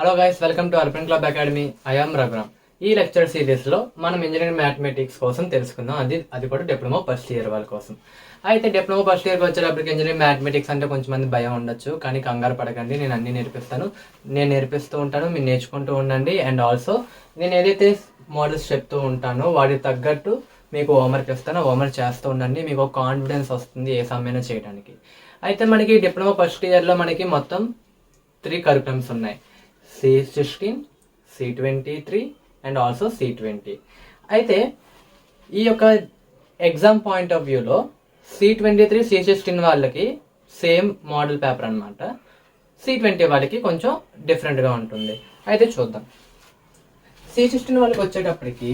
Hello guys, welcome to urban club academy. I am Raghuram. ఈ lecture series లో మనం engineering mathematics కోసం తెలుసుకుందాం. అది కూడా డిప్లొమా ఫస్ట్ ఇయర్ వాళ్ళ కోసం. అయితే డిప్లొమా ఫస్ట్ ఇయర్కి వచ్చేటప్పటికి ఇంజనీరింగ్ మ్యాథమెటిక్స్ అంటే కొంచెం మంది భయం ఉండొచ్చు, కానీ కంగారు పడకండి. నేను అన్ని నేర్పిస్తాను. నేను నేర్పిస్తూ ఉంటాను, మీరు నేర్చుకుంటూ ఉండండి. అండ్ ఆల్సో నేను ఏదైతే మోడల్స్ చెప్తూ ఉంటానో వాటికి తగ్గట్టు మీకు హోంవర్క్ ఇస్తాను. హోంవర్క్ చేస్తూ ఉండండి. మీకు ఒక కాన్ఫిడెన్స్ వస్తుంది ఏ సమయంలో చేయడానికి. అయితే మనకి డిప్లొమా ఫస్ట్ ఇయర్లో మనకి మొత్తం 3 కరికులమ్స్ ఉన్నాయి. C16, C23 and also C20. అయితే ఈ యొక్క ఎగ్జామ్ పాయింట్ ఆఫ్ వ్యూలో C23, C16 వాళ్ళకి సేమ్ మోడల్ పేపర్ అనమాట. C20 వాళ్ళకి కొంచెం డిఫరెంట్గా ఉంటుంది. అయితే చూద్దాం. C16 వాళ్ళకి వచ్చేటప్పటికి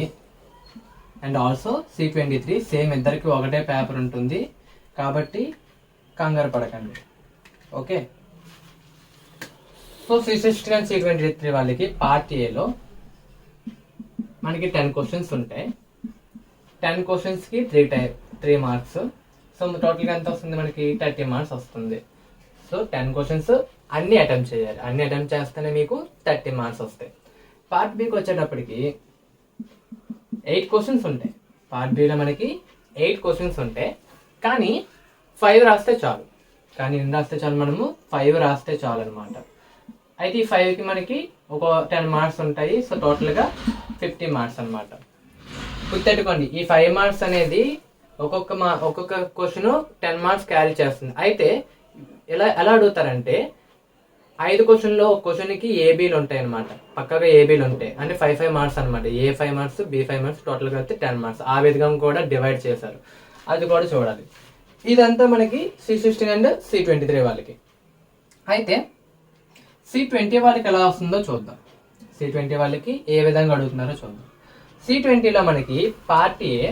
అండ్ ఆల్సో C23 సేమ్ ఇద్దరికి ఒకటే పేపర్ ఉంటుంది కాబట్టి కంగారు పడకండి. Okay, so C16 and C23 వాళ్ళకి పార్ట్ ఏలో మనకి 10 క్వశ్చన్స్ ఉంటాయి. 10 క్వశ్చన్స్కి 3 మార్క్స్. సో టోటల్గా ఎంత వస్తుంది? మనకి 30 మార్క్స్ వస్తుంది. సో 10 క్వశ్చన్స్ అన్ని అటెంప్ట్ చేయాలి. అన్ని అటెంప్ట్ చేస్తేనే మీకు 30 మార్క్స్ వస్తాయి. పార్ట్ బికి వచ్చేటప్పటికి 8 క్వశ్చన్స్ ఉంటాయి. పార్ట్ బిలో మనకి 8 క్వశ్చన్స్ ఉంటాయి, కానీ 5 రాస్తే చాలు. మనము 5 రాస్తే చాలు అనమాట. అయితే ఈ 5కి మనకి ఒక 10 మార్క్స్ ఉంటాయి. సో టోటల్గా 50 మార్క్స్ అనమాట. గుర్తెట్టుకోండి, ఈ 5 మార్క్స్ అనేది ఒక్కొక్క క్వశ్చన్ 10 మార్క్స్ క్యారీ చేస్తుంది. అయితే ఎలా అడుగుతారంటే 5 క్వశ్చన్లో ఒక క్వశ్చన్కి ఏబీలు ఉంటాయి అనమాట. పక్కగా ఏబీలు ఉంటాయి అంటే 5 మార్క్స్ అనమాట. ఏ 5 మార్క్స్, బి 5 మార్క్స్, టోటల్గా అయితే 10 మార్క్స్. ఆ విధంగా కూడా డివైడ్ చేశారు. అది కూడా చూడాలి. ఇదంతా మనకి C16 అండ్ C23 వాళ్ళకి. అయితే C20 వాళ్ళకి ఎలా వస్తుందో చూద్దాం. C20 వాళ్ళకి ఏ విధంగా అడుగుతున్నారో చూద్దాం. C20లో మనకి పార్ట్ ఏలో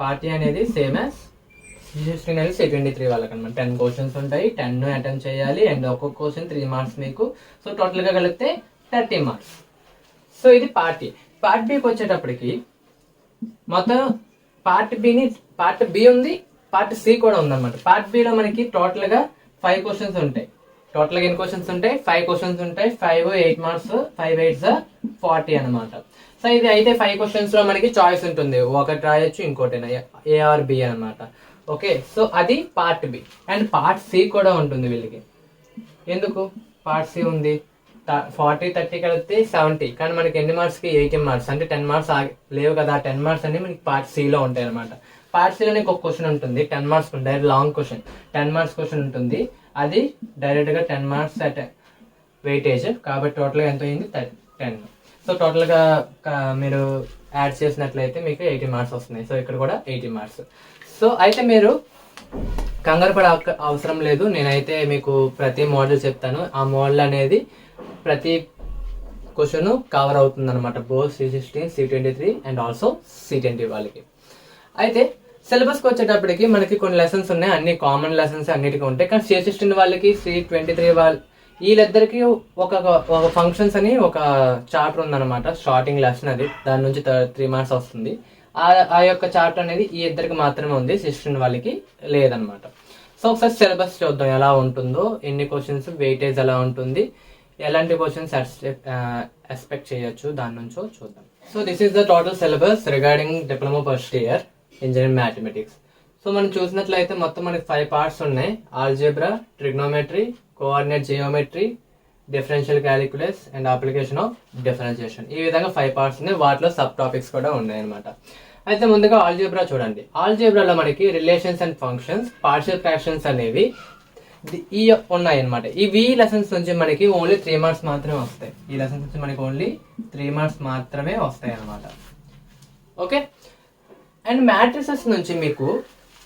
పార్ట్ ఏ అనేది సేమ్ యాజ్ C16 అనేది C23 వాళ్ళకి అనమాట. 10 క్వశ్చన్స్ ఉంటాయి, 10 అటెంప్ట్ చేయాలి. అండ్ ఒక్కొక్క క్వశ్చన్ 3 మార్క్స్ మీకు. సో టోటల్గా కలిపితే 30 మార్క్స్. సో ఇది పార్ట్ ఏ. పార్ట్ బికి వచ్చేటప్పటికి మొత్తం పార్ట్ బి ఉంది, పార్ట్ సి కూడా ఉందన్నమాట. పార్ట్ బిలో మనకి టోటల్గా 5 క్వశ్చన్స్ ఉంటాయి. టోటల్గా ఎన్ని క్వశ్చన్స్ ఉంటాయి? 5 క్వశ్చన్స్ ఉంటాయి. 5 8 మార్క్స్, 5 8 40 అనమాట. సో ఇది అయితే 5 క్వశ్చన్స్ లో మనకి చాయిస్ ఉంటుంది. ఒకటి రాయొచ్చు, ఇంకోటి ఏ ఆర్ బి అనమాట. ఓకే, సో అది part B. And part C కూడా ఉంటుంది వీళ్ళకి. ఎందుకు పార్ట్ సి ఉంది? 40 30 కలిపితే 70, కానీ మనకి ఎన్ని మార్క్స్కి? 80 మార్క్స్. అంటే 10 మార్క్స్ లేవు కదా. 10 మార్క్స్ అన్ని మనకి పార్ట్ సిలో ఉంటాయి అనమాట. పార్ట్ సిలోనే ఒక క్వశ్చన్ ఉంటుంది, 10 marks direct long question, 10 marks question ఉంటుంది. అది డైరెక్ట్గా 10 మార్క్స్ అట్ వెయిటేజ్ కాబట్టి టోటల్గా ఎంత అయింది? 10. సో టోటల్గా మీరు యాడ్ చేసినట్లయితే మీకు 80 మార్క్స్ వస్తున్నాయి. సో ఇక్కడ కూడా 80 మార్క్స్. సో అయితే మీరు కంగారు పడే అవసరం లేదు. నేనైతే మీకు ప్రతి మోడల్ చెప్తాను. ఆ మోడల్ అనేది ప్రతి క్వశ్చన్ కవర్ అవుతుంది అనమాట. Both C16, C23 and also C20 వాళ్ళకి. అయితే సిలబస్కి వచ్చేటప్పటికి మనకి కొన్ని లెసన్స్ ఉన్నాయి. అన్ని కామన్ లెసన్స్ అన్నిటికీ ఉంటాయి. కానీ C16 వాళ్ళకి, C23 వీళ్ళిద్దరికి ఒక ఫంక్షన్స్ అని ఒక చాప్టర్ ఉందన్నమాట. స్టార్టింగ్ లెసన్ అది. దాని నుంచి 3 మార్క్స్ వస్తుంది. ఆ యొక్క చాప్టర్ అనేది ఈ ఇద్దరికి మాత్రమే ఉంది, C16 వాళ్ళకి లేదనమాట. సో ఒకసారి సిలబస్ చూద్దాం ఎలా ఉంటుందో, ఎన్ని క్వశ్చన్స్, వెయిటేజ్ ఎలా ఉంటుంది, ఎలాంటి క్వశ్చన్స్ ఎక్స్పెక్ట్ చేయొచ్చు దాని నుంచో చూద్దాం. So this is the total syllabus regarding diploma first year engineering mathematics. So మనం చూసినట్లయితే మొత్తం మనకి 5 పార్ట్స్ ఉన్నాయి. Algebra, trigonometry, coordinate geometry, differential calculus and application of differentiation. ఈ విధంగా 5 పార్ట్స్ ఉన్నాయి. వాటిలో సబ్ టాపిక్స్ కూడా ఉన్నాయి అనమాట. అయితే ముందుగా ఆల్జీబ్రా చూడండి. ఆల్జీబ్రాలో మనకి relations and functions, partial fractions అనేవి ఈ ఉన్నాయి అనమాట. ఈ లెసన్స్ నుంచి మనకి ఓన్లీ 3 మార్క్స్ మాత్రమే వస్తాయి. ఈ లెసన్స్ నుంచి మనకి ఓన్లీ 3 మార్క్స్ మాత్రమే వస్తాయి అనమాట. ఓకే, అండ్ మ్యాట్రిసెస్ నుంచి మీకు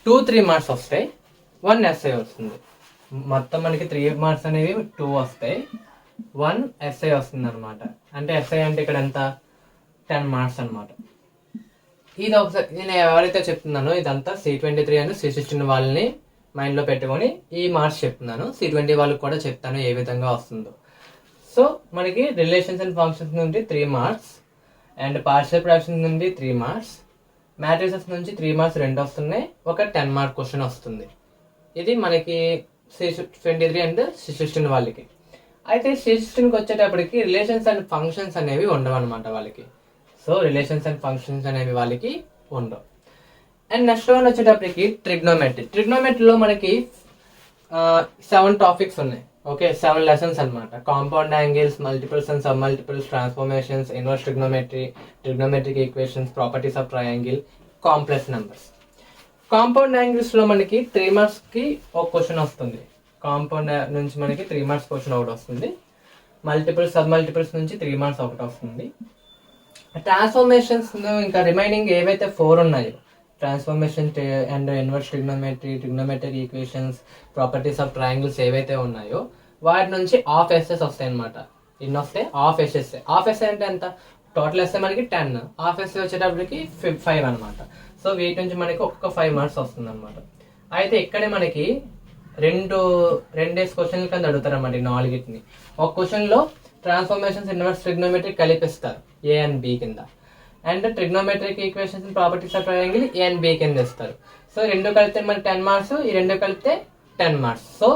2-3 మార్క్స్ వస్తాయి, 1 ఎస్ఐ వస్తుంది. మొత్తం మనకి 3 మార్క్స్ అనేవి 2 వస్తాయి, 1 ఎస్ఐ వస్తుంది అనమాట. అంటే ఎస్ఐ అంటే ఇక్కడ ఎంత? 10 మార్క్స్ అనమాట. ఇది ఒకసారి నేను ఎవరైతే చెప్తున్నానో ఇదంతా C23 అని C16 వాళ్ళని మైండ్లో పెట్టుకొని ఈ మార్క్స్ చెప్తున్నాను. C20 వాళ్ళకి కూడా చెప్తాను ఏ విధంగా వస్తుందో. సో మనకి రిలేషన్స్ అండ్ ఫంక్షన్స్ నుండి 3 మార్క్స్ అండ్ పార్షియల్ ఫ్రాక్షన్స్ నుండి 3 మార్క్స్, మ్యాట్రిసెస్ నుంచి 3 మార్క్స్ 2 వస్తున్నాయి, ఒక 10 మార్క్ క్వశ్చన్ వస్తుంది. ఇది మనకి C23 అండ్ C16 వాళ్ళకి. అయితే C16కి వచ్చేటప్పటికి రిలేషన్స్ అండ్ ఫంక్షన్స్ అనేవి ఉండవు అనమాట వాళ్ళకి. సో రిలేషన్స్ అండ్ ఫంక్షన్స్ అనేవి వాళ్ళకి ఉండవు. అండ్ నెక్స్ట్ వన్ వచ్చేటప్పటికి ట్రిగ్నోమెట్రీలో మనకి 7 టాపిక్స్ ఉన్నాయి. ఓకే, 7 లెసన్స్ అనమాట. Compound angles, multiples and sub multiples, transformations, inverse trigonometric equations, properties of triangle, complex numbers. Compound యాంగిల్స్లో మనకి 3 మార్క్స్కి ఒక క్వశ్చన్ వస్తుంది. కాంపౌండ్ నుంచి మనకి 3 మార్క్స్ క్వశ్చన్ ఒకటి వస్తుంది. మల్టిపుల్స్ సబ్ మల్టిపుల్స్ నుంచి 3 మార్క్స్ ఒకటి వస్తుంది. ట్రాన్స్ఫర్మేషన్స్ ఇంకా రిమైనింగ్ ఏవైతే 4 ఉన్నాయో, transformation and inverse trigonometric equations, properties of triangles ఏవైతే ఉన్నాయో వాటి నుంచి హాఫ్ ఎస్ఎస్ వస్తాయి అనమాట. ఇన్ని వస్తే హాఫ్ ఎస్ఎస్ఏ. హాఫ్ ఎస్ఏ అంటే ఎంత? టోటల్ ఎస్ఏ మనకి 10, హాఫ్ ఎస్ఏ వచ్చేటప్పటికి 5 అనమాట. సో వీటి నుంచి మనకి ఒక్కొక్క 5 మార్క్స్ వస్తుంది అనమాట. అయితే ఇక్కడే మనకి రెండేసి క్వశ్చన్ల కింద అడుగుతారు అన్నమాట. 4ని ఒక క్వశ్చన్లో ట్రాన్స్ఫర్మేషన్స్, ఇన్వర్స్ ట్రిగ్నోమెట్రిక్ కలిపిస్తారు ఏ అండ్ బి కింద. And trigonometric equations, properties of triangle A and B కింద ఇస్తారు. సో 2 కలిపితే మనకి 10 మార్క్స్, ఈ 2 కలిపితే 10 మార్క్స్. సో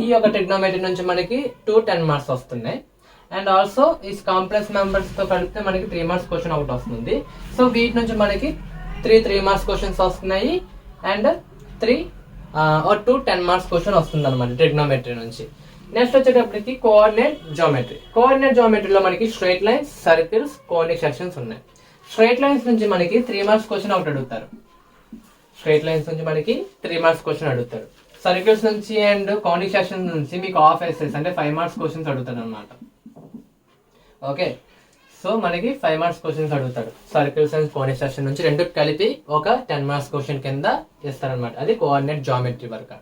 ఈ యొక్క ట్రిగ్నోమెట్రీ నుంచి మనకి 10 మార్క్స్ వస్తున్నాయి. అండ్ ఆల్సో ఈ కాంప్లెక్స్ మెంబర్స్ తో కలిపితే మనకి 3 మార్క్స్ క్వశ్చన్ ఒకటి వస్తుంది. సో వీటి నుంచి మనకి 3 మార్క్స్ క్వశ్చన్స్ వస్తున్నాయి. అండ్ 2 10 మార్క్స్ క్వశ్చన్ వస్తుంది అనమాట ట్రిగ్నోమెట్రీ నుంచి. నెక్స్ట్ వచ్చేటప్పటికి కోఆర్డినేట్ జామెట్రీలో మనకి straight lines, circles, conic sections ఉన్నాయి. స్ట్రైట్ లైన్స్ నుంచి మనకి 3 మార్క్స్ క్వశ్చన్ ఒకటి అడుగుతారు. సర్కిల్స్ నుంచి అండ్ కానిక్ సెక్షన్స్ నుంచి మీకు హాఫ్ ఎస్ఎస్ అంటే 5 మార్క్స్ క్వశ్చన్స్ అడుగుతాడు అనమాట. ఓకే, సో మనకి 5 మార్క్స్ క్వశ్చన్స్ అడుగుతాడు. సర్కిల్స్ అండ్ కోనిక్ సెక్షన్ నుంచి 2 కలిపి ఒక 10 మార్క్స్ క్వశ్చన్ కింద ఇస్తారనమాట. అది coordinate geometry work.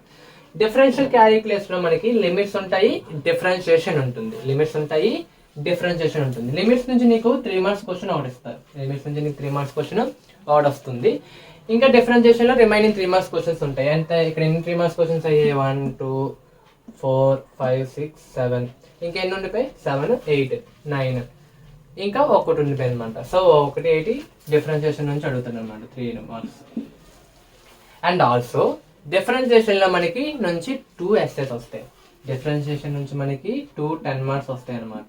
Differential calculus లో మనకి లిమిట్స్ ఉంటాయి, డిఫరెన్షియేషన్ ఉంటుంది. లిమిట్స్ నుంచి నీకు 3 మార్క్స్ క్వశ్చన్ ఒకటి ఇస్తారు. వస్తుంది. ఇంకా డిఫరెన్షియేషన్ లో రిమైనింగ్ 3 మార్క్స్ క్వశ్చన్స్ ఉంటాయి. అంటే ఇక్కడ ఎన్ని 3 మార్క్స్ క్వశ్చన్స్ అయ్యాయి? 1 2 4 5 6 7, ఇంకా ఎన్ని ఉండిపోయి? 7 8 9, ఇంకా ఒకటి ఉండిపోయింది అనమాట. సో 1 8 డిఫరెన్షియేషన్ నుంచి అడుగుతాడు అనమాట 3 మార్క్స్. అండ్ ఆల్సో డిఫరెన్షియేషన్ లో మనకి నుంచి 2 ఎస్సేస్ వస్తాయి. డిఫరెన్షియేషన్ నుంచి మనకి 2 10 మార్క్స్ వస్తాయి అనమాట.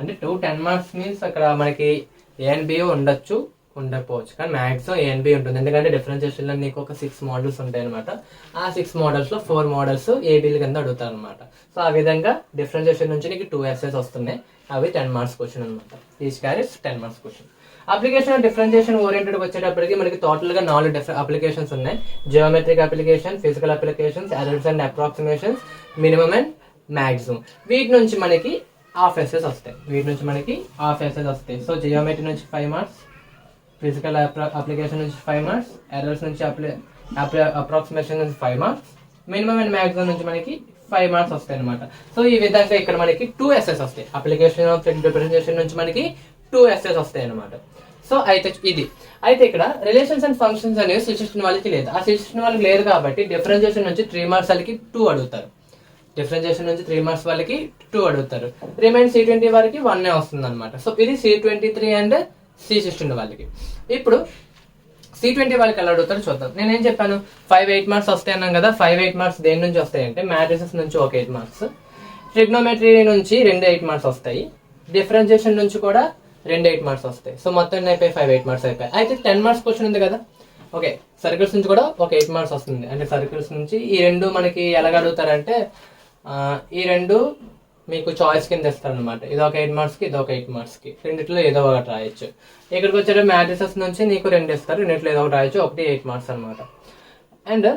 అంటే 2 10 మార్క్స్ మీన్స్ అక్కడ మనకి ఏఎన్బి ఉండొచ్చు, ఉండకపోవచ్చు, కానీ మాక్సిమం ఏఎన్బి ఉంటుంది. ఎందుకంటే డిఫరెన్షియేషన్ లో నీకు ఒక 6 మోడల్స్ ఉంటాయి అనమాట. ఆ 6 మోడల్స్ లో 4 మోడల్స్ ఏబీల కింద అడుగుతారు అనమాట. సో ఆ విధంగా డిఫరెన్షియేషన్ నుంచి నీకు 2 ఎస్సేస్ వస్తున్నాయి. అవి 10 మార్క్స్ క్వశ్చన్ అనమాట. Each carries 10 marks question. Application differentiation oriented వచ్చేటప్పటికి మనకి టోటల్ గా 4 అప్లికేషన్స్ ఉన్నాయి. Geometric application, physical applications, errors and approximations, minimum and maximum. వీటి నుంచి మనకి హాఫ్ ఎస్ఎస్ వస్తాయి. సో జియోమెట్రీ నుంచి 5 మార్క్స్, ఫిజికల్ అప్లికేషన్ నుంచి 5 మార్క్స్, ఎర్రర్స్ నుంచి అప్రాక్సిమేషన్ నుంచి 5 మార్క్స్, మినిమం అండ్ మాక్సిమం నుంచి మనకి 5 మార్క్స్ వస్తాయి అనమాట. సో ఈ విధంగా ఇక్కడ మనకి 2 ఎస్ఎస్ వస్తాయి. అప్లికేషన్ ఆఫ్ డిఫరెన్షియేషన్ నుంచి మనకి 2 ఎస్ఎస్ వస్తాయి అనమాట. సో అయితే ఇక్కడ రిలేషన్స్ అండ్ ఫంక్షన్స్ అనేవి C16 వాళ్ళకి లేదు. ఆ C16 వాళ్ళకి లేదు కాబట్టి డిఫరెన్షియేషన్ నుంచి 3 మార్క్స్ వాళ్ళకి 2 అడుగుతారు. రిమైన్ C20 వారికి 1 వస్తుంది అనమాట. సో ఇది C23 అండ్ C16 వాళ్ళకి. ఇప్పుడు C20 వాళ్ళకి ఎలా అడుగుతారో చూద్దాం. నేనేం చెప్పాను? 5 8 మార్క్స్ వస్తాయి అన్నాం కదా. 5 8 మార్క్స్ దేని నుంచి వస్తాయంటే మ్యాట్రిసెస్ నుంచి ఒక 8 మార్క్స్, ట్రిగ్నోమెట్రీ నుంచి 2 8 మార్క్స్ వస్తాయి, డిఫరెన్షియేషన్ నుంచి కూడా 2 8 మార్క్స్ వస్తాయి. సో మొత్తం అయిపోయి 5 8 మార్క్స్ అయిపోయాయి. అయితే 10 మార్క్స్ క్వశ్చన్ ఉంది కదా. ఓకే, సర్కిల్స్ నుంచి కూడా ఒక 8 మార్క్స్ వస్తుంది. అంటే సర్కిల్స్ నుంచి ఈ 2 మనకి ఎలాగ అడుగుతారంటే ఈ 2 మీకు చాయిస్ కింద ఇస్తారనమాట. ఇది ఒక 8 మార్క్స్కి, ఇది ఒక 8 మార్క్స్కి. రెండిట్లో ఏదో ఒకటి రాయొచ్చు. ఇక్కడికి వచ్చే మ్యాట్రిసెస్ నుంచి నీకు 2 ఇస్తారు. రెండిట్లో ఏదో ఒకటి రాయొచ్చు. ఒకటి 8 మార్క్స్ అనమాట. అండ్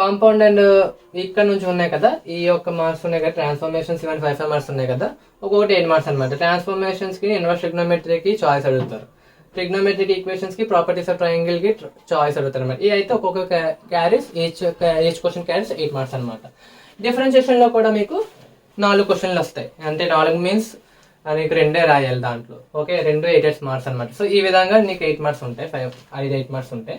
కాంపౌండ్ అండ్ ఇక్కడ నుంచి ఉన్నాయి కదా, ఈ యొక్క మార్క్స్ ఉన్నాయి కదా. ట్రాన్స్ఫర్మేషన్స్ ఇవన్నీ 5 మార్క్స్ ఉన్నాయి కదా. ఒక్కొక్కటి 8 మార్క్స్ అనమాట. ట్రాన్స్ఫర్మేషన్స్ కి, ఇన్వర్స్ ట్రిగ్నోమెట్రీకి చాయిస్ అడుగుతారు. ట్రిగ్నోమెట్రిక్ ఈక్వేషన్స్ కి, ప్రాపర్టీస్ ఆఫ్ ట్రయాంగిల్ కి చాయిస్ అడుగుతారు అనమాట. ఇది అయితే ఒక్కొక్క carries each question carries 8 marks అనమాట. డిఫరెన్షియేషన్ లో కూడా మీకు 4 క్వశ్చన్లు వస్తాయి. అంటే 4 మీన్స్ నీకు 2 రాయాలి దాంట్లో. ఓకే, 2 8 మార్క్స్ అనమాట. సో ఈ విధంగా నీకు 8 మార్క్స్ ఉంటాయి. 5 8 మార్క్స్ ఉంటాయి.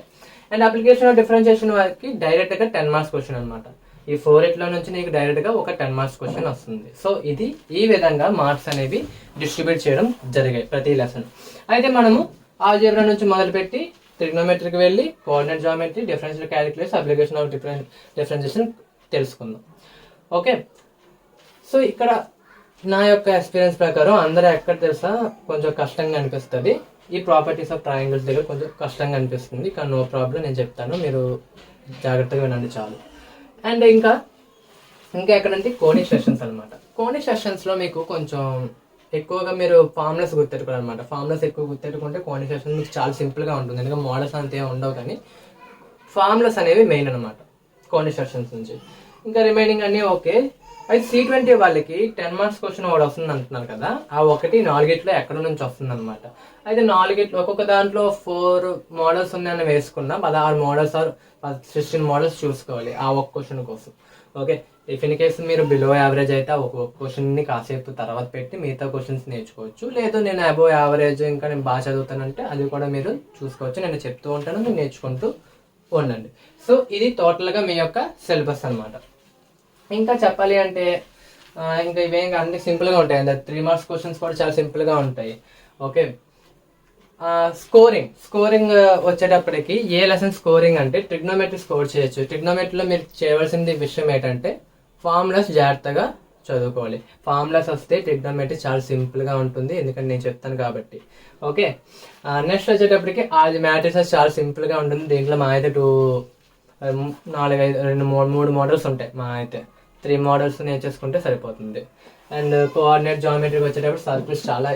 అండ్ అప్లికేషన్ ఆఫ్ డిఫరెన్షియేషన్ వారికి డైరెక్ట్ గా 10 మార్క్స్ క్వశ్చన్ అనమాట. ఈ 4 8 లో నుంచి నీకు డైరెక్ట్ గా ఒక 10 మార్క్స్ క్వశ్చన్ వస్తుంది. సో ఈ విధంగా మార్క్స్ అనేవి డిస్ట్రిబ్యూట్ చేయడం జరిగాయి ప్రతి లెసన్. అయితే మనము ఆల్జీబ్రా నుంచి మొదలుపెట్టి ట్రిగ్నోమెట్రీకి వెళ్ళి coordinate geometry, differential calculus, application of differentiation తెలుసుకుందాం. ఓకే, సో ఇక్కడ నా యొక్క ఎక్స్పీరియన్స్ ప్రకారం అందరూ ఎక్కడ తెలుసా కొంచెం కష్టంగా అనిపిస్తుంది. ఈ ప్రాపర్టీస్ ఆఫ్ ట్రయాంగిల్స్ దగ్గర కొంచెం కష్టంగా అనిపిస్తుంది, కానీ నో ప్రాబ్లం, నేను చెప్తాను, మీరు జాగ్రత్తగా వినండి చాలు. అండ్ ఇంకా ఎక్కడంటే కోనిక్ సెషన్స్ అనమాట. కోనిక్ సెషన్స్లో మీకు కొంచెం ఎక్కువగా మీరు ఫార్ములాస్ గుర్తెట్టుకోవాలన్నమాట. ఫార్ములాస్ ఎక్కువ గుర్తెట్టుకుంటే కోనిక్ సెషన్ మీకు చాలా సింపుల్గా ఉంటుంది, ఎందుకంటే మోడల్స్ అంతే ఉండవు, కానీ ఫార్ములాస్ అనేవి మెయిన్ అనమాట కోనిక్ సెషన్స్ నుంచి. ఇంకా రిమైనింగ్ అన్నీ ఓకే. అయితే C20 వాళ్ళకి 10 మార్క్స్ క్వశ్చన్ ఒకటి వస్తుంది అంటున్నారు కదా, ఆ ఒకటి 4 ఎక్కడ నుంచి వస్తుంది అనమాట. అయితే 4 ఒక్కొక్క దాంట్లో 4 మోడల్స్ ఉన్నాయని వేసుకున్నా 16 మోడల్స్ ఆర్ 16 మోడల్స్ చూసుకోవాలి ఆ ఒక్క క్వశ్చన్ కోసం. ఓకే, ఇఫ్ ఇన్ కేసు మీరు బిలో యావరేజ్ అయితే ఒక క్వశ్చన్ని కాసేపు తర్వాత పెట్టి మిగతా క్వశ్చన్స్ నేర్చుకోవచ్చు. లేదు నేను అబోవ్ యావరేజ్ ఇంకా నేను బాగా చదువుతానంటే అది కూడా మీరు చూసుకోవచ్చు. నేను చెప్తూ ఉంటాను, మీరు నేర్చుకుంటూ ఉండండి. సో ఇది టోటల్గా మీ యొక్క సిలబస్ అనమాట. ఇంకా చెప్పాలి అంటే ఇంకా ఇవేం అన్ని సింపుల్గా ఉంటాయి, 3 మార్క్స్ క్వశ్చన్స్ కూడా చాలా సింపుల్గా ఉంటాయి. ఓకే, స్కోరింగ్ వచ్చేటప్పటికి ఏ లెసన్ స్కోరింగ్ అంటే ట్రిగ్నోమెట్రీ స్కోర్ చేయొచ్చు. ట్రిగ్నోమెట్రీలో మీరు చేయవలసింది విషయం ఏంటంటే ఫార్ములాస్ జాగ్రత్తగా చదువుకోవాలి. ఫార్ములాస్ వస్తే ట్రిగ్నోమెట్రీ చాలా సింపుల్గా ఉంటుంది, ఎందుకంటే నేను చెప్తాను కాబట్టి. ఓకే, నెక్స్ట్ వచ్చేటప్పటికి అది మ్యాట్రిసెస్ చాలా సింపుల్గా ఉంటుంది. దీంట్లో మా అయితే 3 మోడల్స్ ఉంటాయి, మా అయితే 3 మోడల్స్ నేర్చేసుకుంటే సరిపోతుంది. అండ్ కోఆర్డినేట్ జామెట్రీకి వచ్చేటప్పుడు సర్కిల్స్ చాలా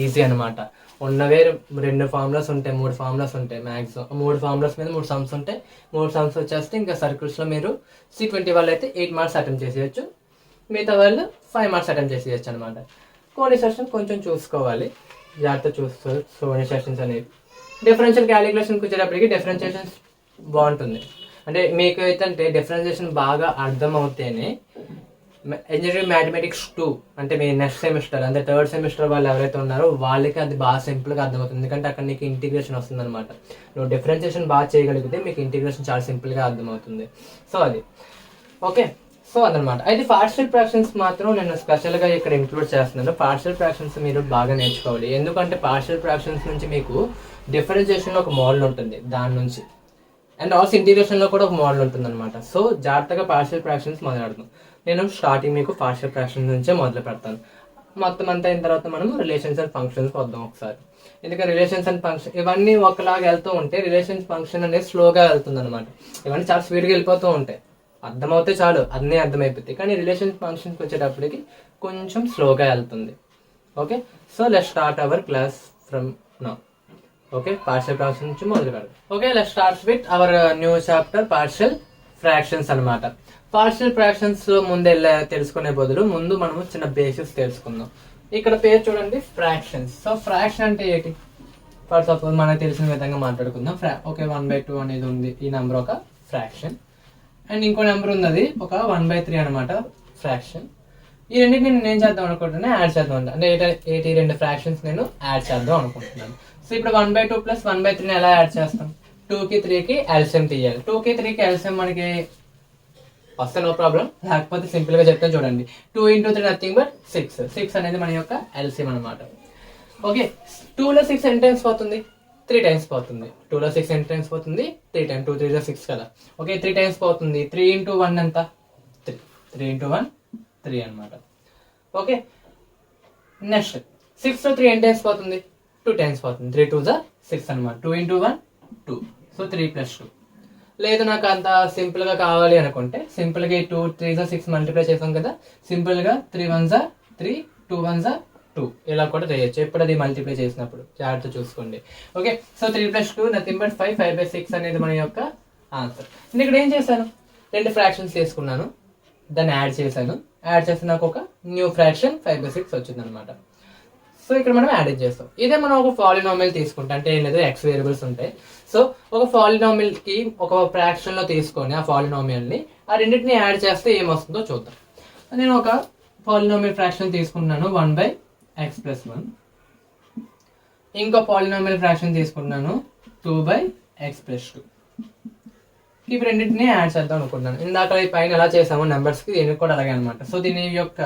ఈజీ అనమాట. ఉన్నవే 2 ఫార్ములాస్ ఉంటాయి, 3 ఫార్ములాస్ ఉంటాయి మ్యాక్సిమం. 3 ఫార్ములాస్ మీద 3 సమ్స్ ఉంటాయి. 3 సమ్స్ వచ్చేస్తే ఇంకా సర్కిల్స్లో మీరు C20 వాళ్ళు అయితే 8 మార్క్స్ అటెంప్ట్ చేసేయచ్చు, మిగతా వాళ్ళు 5 మార్క్స్ అటెంప్ట్ చేసేయచ్చు అనమాట. కోనిక్ సెషన్ కొంచెం చూసుకోవాలి, జాగ్రత్త చూస్తారు కోనిక్ సెషన్స్ అనేవి. డిఫరెన్షియల్ క్యాలిక్యులేషన్కి వచ్చేటప్పటికి డిఫరెన్షియేషన్స్ బాగుంటుంది. అంటే మీకు అయితే డిఫరెన్షియేషన్ బాగా అర్థం అవుతేనే ఇంజనీరింగ్ మ్యాథమెటిక్స్ 2 అంటే మీ నెక్స్ట్ సెమిస్టర్ అంటే 3rd సెమిస్టర్ వాళ్ళు ఎవరైతే ఉన్నారో వాళ్ళకి అది బాగా సింపుల్గా అర్థమవుతుంది, ఎందుకంటే అక్కడ నీకు ఇంటిగ్రేషన్ వస్తుంది అనమాట. నువ్వు డిఫరెన్షియేషన్ బాగా చేయగలిగితే మీకు ఇంటిగ్రేషన్ చాలా సింపుల్గా అర్థమవుతుంది. సో అది ఓకే, సో అదనమాట. అయితే పార్షియల్ ఫ్రాక్షన్స్ మాత్రం నేను స్పెషల్గా ఇక్కడ ఇంక్లూడ్ చేస్తున్నాను. పార్షియల్ ఫ్రాక్షన్స్ మీరు బాగా నేర్చుకోవాలి, ఎందుకంటే పార్షియల్ ఫ్రాక్షన్స్ నుంచి మీకు డిఫరెన్షియేషన్లో ఒక మోడల్ ఉంటుంది, దాని నుంచి అండ్ ఆల్సో ఇంటిగ్రేషన్లో కూడా ఒక మోడల్ ఉంటుంది అనమాట. సో జాగ్రత్తగా పార్షియల్ ఫ్రాక్షన్స్ మొదలెడతాం. నేను స్టార్టింగ్ మీకు పార్షియల్ ఫ్రాక్షన్స్ నుంచే మొదలు పెడతాను. మొత్తం అంతా అయిన తర్వాత మనం రిలేషన్స్ అండ్ ఫంక్షన్స్ వద్దాం ఒకసారి, ఎందుకంటే రిలేషన్స్ అండ్ ఫంక్షన్ ఇవన్నీ ఒకలాగా వెళ్తూ ఉంటే రిలేషన్స్ ఫంక్షన్ అనేది స్లోగా వెళ్తుంది అనమాట. ఇవన్నీ చాలా స్పీడ్గా వెళ్ళిపోతూ ఉంటాయి, అర్థమవుతే చాలు అన్నీ అర్థమైపోతాయి, కానీ రిలేషన్స్ ఫంక్షన్కి వచ్చేటప్పటికి కొంచెం స్లోగా వెళ్తుంది. Okay, so let's start our class from now. Okay, partial fraction నుంచి మొదలు పెడదాం. Okay, let's start with our new chapter partial fractions అనమాట. పార్షియల్ ఫ్రాక్షన్స్ లో ముందు తెలుసుకునే బదులు ముందు మనము చిన్న బేసిక్స్ తెలుసుకుందాం. ఇక్కడ పేరు చూడండి, ఫ్రాక్షన్స్. సో ఫ్రాక్షన్ అంటే ఏంటి? ఫర్ సపోజ్ మనకు తెలిసిన విధంగా మాట్లాడుకుందాం. ఓకే, 1/2 అనేది ఉంది, ఈ నెంబర్ ఒక ఫ్రాక్షన్. అండ్ ఇంకో నెంబర్ ఉన్నది ఒక 1/3 అనమాట ఫ్రాక్షన్. ఈ రెండింటిని నేను ఏం చేద్దాం అనుకుంటున్నా, యాడ్ చేద్దాం అంటే 2 ఫ్రాక్షన్స్ నేను యాడ్ చేద్దాం అనుకుంటున్నాను. సో ఇప్పుడు 1/2 ప్లస్ 1/3 ఎలా యాడ్ చేస్తాం? 2కి 3కి ఎల్సిఎం తీయాలి. 2కి 3కి ఎల్సిఎం మనకి వస్తే నో ప్రాబ్లం, లేకపోతే సింపుల్ గా చెప్తాను చూడండి. 2 × 3 నథింగ్ బట్ 6 అనేది మన యొక్క ఎల్సిఎం అనమాట. ఓకే, 2లో 6 ఎన్ని టైమ్స్ పోతుంది? 3 టైమ్స్ పోతుంది. 2లో 6 ఎన్ని టైమ్స్ పోతుంది? 3 టైమ్స్. 2 3 6 కదా. ఓకే, 3 టైమ్స్ పోతుంది. 3 × 1 ఎంత? 3. 3 × 1 3 అనమాట. ఓకే, నెక్స్ట్ 6లో 3 ఎన్ని టైమ్స్ పోతుంది? 2 టైమ్స్ పోతుంది. 3 2 6 అనమాట. 2 × 1 2. సో 3 + 2. లేదు నాకు అంత సింపుల్ గా కావాలి అనుకుంటే సింపుల్ గా 2 3 6 మల్టిప్లై చేసాం కదా, సింపుల్ గా 3 1 3 2 1 2 ఇలా కూడా చేయొచ్చు. ఎప్పుడు అది మల్టిప్లై చేసినప్పుడు జాగ్రత్త చూసుకోండి. Okay, so 3 + 2 nothing but 5. 5/6 అనేది మన యొక్క ఆన్సర్. నేను ఇక్కడ ఏం చేశాను, 2 ఫ్రాక్షన్స్ తీసుకున్నాను, దాన్ని యాడ్ చేశాను. యాడ్ చేస్తే నాకు ఒక న్యూ ఫ్రాక్షన్ 5/6 వచ్చింది అనమాట. సో ఇక్కడ మనం యాడ్ చేస్తాం. ఇదే మనం ఒక పాలినామియల్ తీసుకుంటే, అంటే ఏం లేదు, ఎక్స్ వేరియబుల్స్ ఉంటాయి. సో ఒక పాలినామియల్ కి ఒక ఫ్రాక్షన్ లో తీసుకొని ఆ పాలినామియల్ ని ఆ రెండింటిని యాడ్ చేస్తే ఏమొస్తుందో చూద్దాం. నేను ఒక పాలినామియల్ ఫ్రాక్షన్ తీసుకున్నాను 1/x + 1. ఇంకో పాలినామియల్ ఫ్రాక్షన్ తీసుకున్నాను 2/x + 2. ఇవి రెండింటిని యాడ్ చేద్దాం అనుకుంటున్నాను. ఇందాక పైన ఎలా చేసామో నెంబర్స్ కి దీనికి కూడా అలాగే అనమాట. సో దీని యొక్క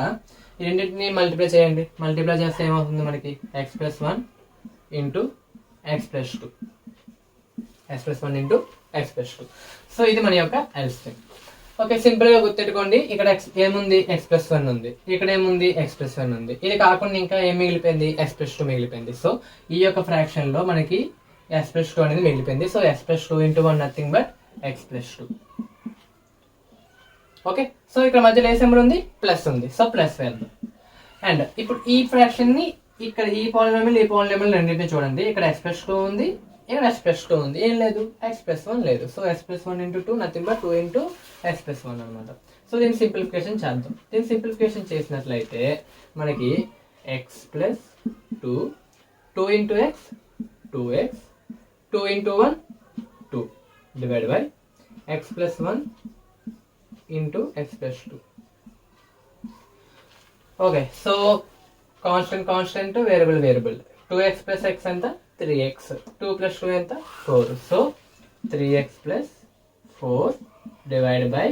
ఈ రెండింటిని మల్టిప్లై చేయండి. మల్టిప్లై చేస్తే ఏమవుతుంది మనకి? x + 1 × x + 2. x + 1 × x + 2. So ఇది మన యొక్క ఎల్సిఎం. ఓకే, సింపుల్ గా గుర్తెట్టుకోండి. ఇక్కడ ఏముంది, x+1 ఉంది, ఇక్కడ ఏముంది, x+1 ఉంది. ఇది కాకుండా ఇంకా ఏం మిగిలిపోయింది, x+2 మిగిలిపోయింది. సో ఈ యొక్క ఫ్రాక్షన్ లో మనకి x+2 అనేది మిగిలిపోయింది. So x+2 × 1 nothing but x+2. Okay, so ఇక్కడ మధ్యలో ఏ సింబల్ ఉంది, ప్లస్ ఉంది. సో ప్లస్ వేద్దాం. అండ్ ఇప్పుడు ఈ ఫ్రాక్షన్ ని ఇక్కడ ఈ పాలినోమియల్ రెండింటిని చూడండి. ఇక్కడ x+2 ఉంది, ఇక్కడ x+2 ఉంది, ఏం లేదు, x+1 లేదు. So x+1 × 2 nothing but 2 × x+1 అనమాట. సో దీన్ని సింప్లిఫికేషన్ చేద్దాం. దీన్ని సింప్లిఫికేషన్ చేసినట్లయితే మనకి x+2 2 × x 2x 2 × 1 2 divide by x+1 × x+2. Okay, so constant variable 2x + x ఎంత, 3x, 2 + 2 ఎంత, 4. So 3x + 4 divide by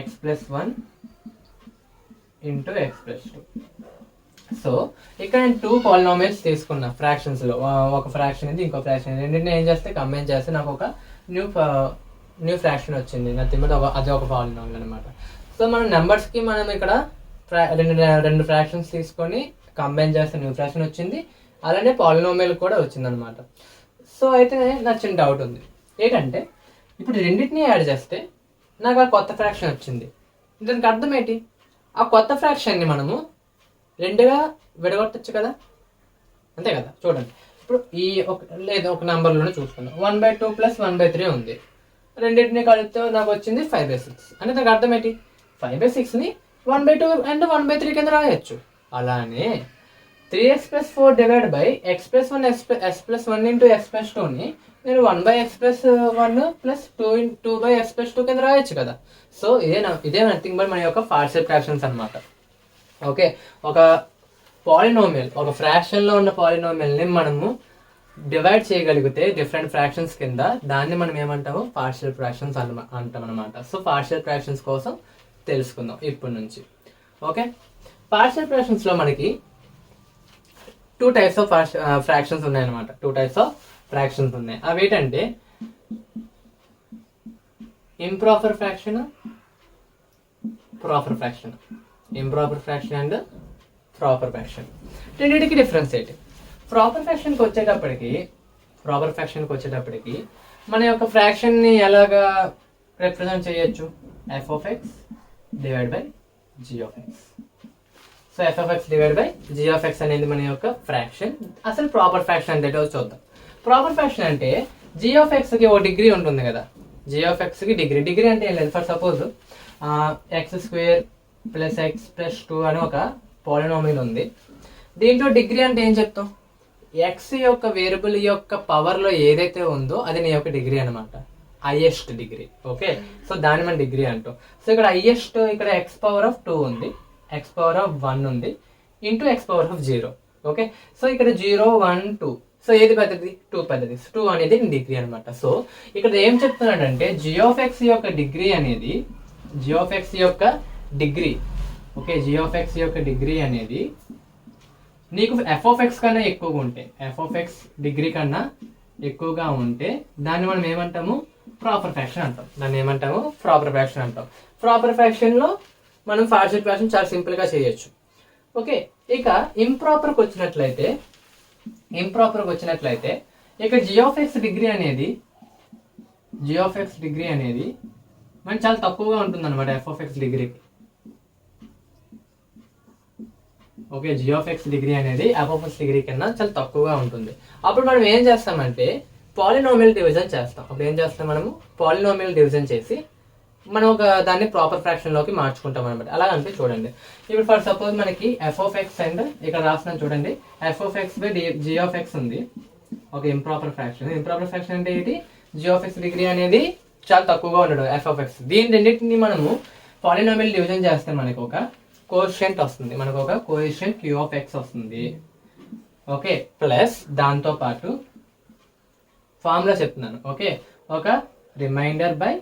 x+1 × x+2. So ఇక్కడ నేను 2 పాలినోమియల్స్ తీసుకున్నా ఫ్రాక్షన్స్ లో. ఒక ఫ్రాక్షన్ ఇది, ఇంకో ఫ్రాక్షన్. రెండింటిని ఏం చేస్తే కంబైన్ చేస్తే నాకు ఒక న్యూ ఫ్రాక్షన్ వచ్చింది. నథింగ్ బట్ అది ఒక పాలినోమియల్ అనమాట. సో మన నెంబర్స్ కి మనం ఇక్కడ రెండు ఫ్రాక్షన్స్ తీసుకొని కంబైన్ చేస్తే న్యూ ఫ్రాక్షన్ వచ్చింది. అలానే పాలినోమియల్ కూడా వచ్చింది అనమాట. సో అయితే నాకు చిన్న డౌట్ ఉంది. ఏంటంటే ఇప్పుడు రెండింటిని యాడ్ చేస్తే నాకు ఆ కొత్త ఫ్రాక్షన్ వచ్చింది. దానికి అర్థం ఏంటి, ఆ కొత్త ఫ్రాక్షన్ని మనము రెండుగా విడగొట్టచ్చు కదా, అంతే కదా. చూడండి, ఇప్పుడు ఈ ఒక నెంబర్లోనే చూసుకుందాం. 1/2 + 1/3 ఉంది. రెండింటిని కలిపితే నాకు వచ్చింది 5/6. అంటే దానికి అర్థం ఏంటి, 5/6ని 1/2 అండ్ 1/3 కింద రాయొచ్చు. అలానే 3x + 4 divide by x+1 s+1 × x+2ని నేను 1/x+1 + 2/x+2 కింద రాయొచ్చు కదా. సో ఇదే నథింగ్ బట్ మన యొక్క పార్షియల్ ఫ్రాక్షన్స్ అనమాట. ఓకే, ఒక పాలినోమియల్, ఒక ఫ్రాక్షన్ లో ఉన్న పాలినోమియల్ ని మనము డివైడ్ చేయగలిగితే డిఫరెంట్ ఫ్రాక్షన్స్ కింద, దాన్ని మనం ఏమంటాము, పార్షియల్ ఫ్రాక్షన్స్ అంటాం అనమాట. సో పార్షియల్ ఫ్రాక్షన్స్ కోసం తెలుసుకుందాం ఇప్పటి నుంచి. ఓకే, పార్షియల్ ఫ్రాక్షన్స్ లో మనకి 2 types ఆఫ్ ఫ్రాక్షన్స్ ఉన్నాయన్నమాట. 2 types ఆఫ్ ఫ్రాక్షన్స్ ఉన్నాయి. అవి ఏంటంటే improper fraction, proper fraction. Improper fraction and proper fraction, రెండింటికి డిఫరెన్స్ ఏంటి? ప్రాపర్ ఫ్రాక్షన్కి వచ్చేటప్పటికి మన యొక్క ఫ్రాక్షన్ ని ఎలాగా రిప్రజెంట్ చేయొచ్చు, f(x) divide by g(x). So f(x) divide by g(x) అనేది మన యొక్క ఫ్రాక్షన్. అసలు ప్రాపర్ ఫ్రాక్షన్ అంటే చూద్దాం. ప్రాపర్ ఫ్రాక్షన్ అంటే g(x) కి ఒక డిగ్రీ ఉంటుంది కదా. g(x) కి డిగ్రీ అంటే ఏం లేదు. ఫర్ సపోజ్ x² + x + 2 అని ఒక పాలినోమియల్ ఉంది. దీంట్లో డిగ్రీ అంటే ఏం చెప్తాం, x యొక్క వేరియబుల్ యొక్క పవర్ లో ఏదైతే ఉందో అది నీ యొక్క డిగ్రీ అనమాట, హైయెస్ట్ డిగ్రీ. ఓకే, సో దాన్ని మనం డిగ్రీ అంటాం. సో ఇక్కడ హైయెస్ట్, ఇక్కడ x⁻2 ఉంది, x⁻1 ఉంది, ఇంటూ x⁻0. ఓకే, సో ఇక్కడ 0 1 2. సో ఏది పెద్దది, 2 పెద్దది. 2 అనేది డిగ్రీ అనమాట. సో ఇక్కడ ఏం చెప్తున్నాడంటే g(x) యొక్క డిగ్రీ అనేది, g(x) యొక్క డిగ్రీ, ఓకే, g(x) యొక్క డిగ్రీ అనేది నీకు f(x) కన్నా ఎక్కువగా ఉంటే, f(x) డిగ్రీ కన్నా ఎక్కువగా ఉంటే దాన్ని మనం ఏమంటాము, ప్రాపర్ ఫ్రాక్షన్ అంటాం. ప్రాపర్ ఫ్రాక్షన్ లో మనం పార్షియల్ ఫ్రాక్షన్ చాలా సింపుల్ గా చేయొచ్చు. ఓకే, ఇక ఇంప్రాపర్కి వచ్చినట్లయితే ఇక g(x) డిగ్రీ అనేది మనకి చాలా తక్కువగా ఉంటుంది అనమాట f(x) డిగ్రీకి. ఓకే, g(x) డిగ్రీ అనేది f(x) డిగ్రీ కన్నా చాలా తక్కువగా ఉంటుంది. అప్పుడు మనం ఏం చేస్తామంటే పాలినోమియల్ డివిజన్ చేస్తాం. అప్పుడు ఏం చేస్తాం, మనము పాలినోమియల్ డివిజన్ చేసి మనం దాన్ని ప్రాపర్ ఫ్రాక్షన్ లోకి మార్చుకుంటాం అనమాట. అలా అంటే చూడండి, ఇప్పుడు ఫర్ సపోజ్ మనకి f(x) అండ్ ఇక్కడ రాస్తున్నాను చూడండి, f(x) బై g(x) ఉంది. ఒక ఇంప్రాపర్ ఫ్రాక్షన్ అంటే ఏంటి, g(x) డిగ్రీ అనేది చాలా తక్కువగా ఉండడు f(x). దీని రెండింటిని మనము పాలినోమియల్ డివిజన్ చేస్తే మనకు ఒక కోఎఫిషియంట్ వస్తుంది, q(x) వస్తుంది. ఓకే, ప్లస్ దాంతో పాటు ఫార్ములా చెప్తున్నాను. ఓకే, ఒక రిమైండర్ బై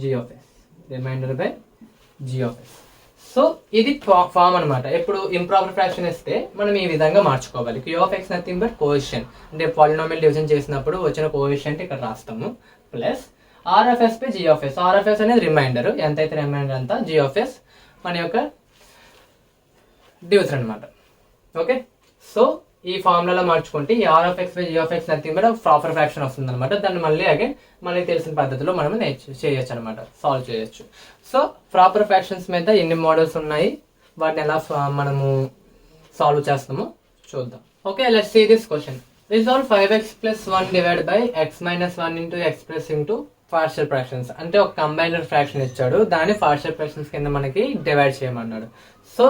g(x). సో ఇది ఫార్మ్ అనమాట. ఇప్పుడు ఇంప్రాపర్ ఫ్రాక్షన్ ఇస్తే మనం ఈ విధంగా మార్చుకోవాలి. q(x) నథింగ్ బట్ కోఎఫిషియంట్, అంటే పాలినోమియల్ డివిజన్ చేసినప్పుడు వచ్చిన కోఎఫిషియంట్ ఇక్కడ రాస్తాము, plus RFS by GFS. RFS అనేది రిమైండర్, ఎంతైతే రిమైండర్ అంతా, జిఎఫ్ఎస్ మన యొక్క డివిజన్ అనమాట. ఓకే, సో ఈ ఫార్ములాలో మార్చుకుంటే ఈ RFX by GFX nothing but proper fraction వస్తుంది అనమాట. దాన్ని మళ్ళీ అగైన్ మనకి తెలిసిన పద్ధతిలో మనం చేయొచ్చు అనమాట, సాల్వ్ చేయొచ్చు. సో ప్రాపర్ ఫ్రాక్షన్స్ మీద ఎన్ని మోడల్స్ ఉన్నాయి, వాటిని ఎలా మనము సాల్వ్ చేస్తామో చూద్దాం. Okay, let's see this question. Resolve 5x plus 1 divided by x minus 1 into x plus into partial fractions. అంటే ఒక కంబైనర్ ఫ్రాక్షన్ ఇచ్చాడు, దాన్ని పార్షియల్ ఫ్రాక్షన్స్ కింద మనకి డివైడ్ చేయమన్నాడు. సో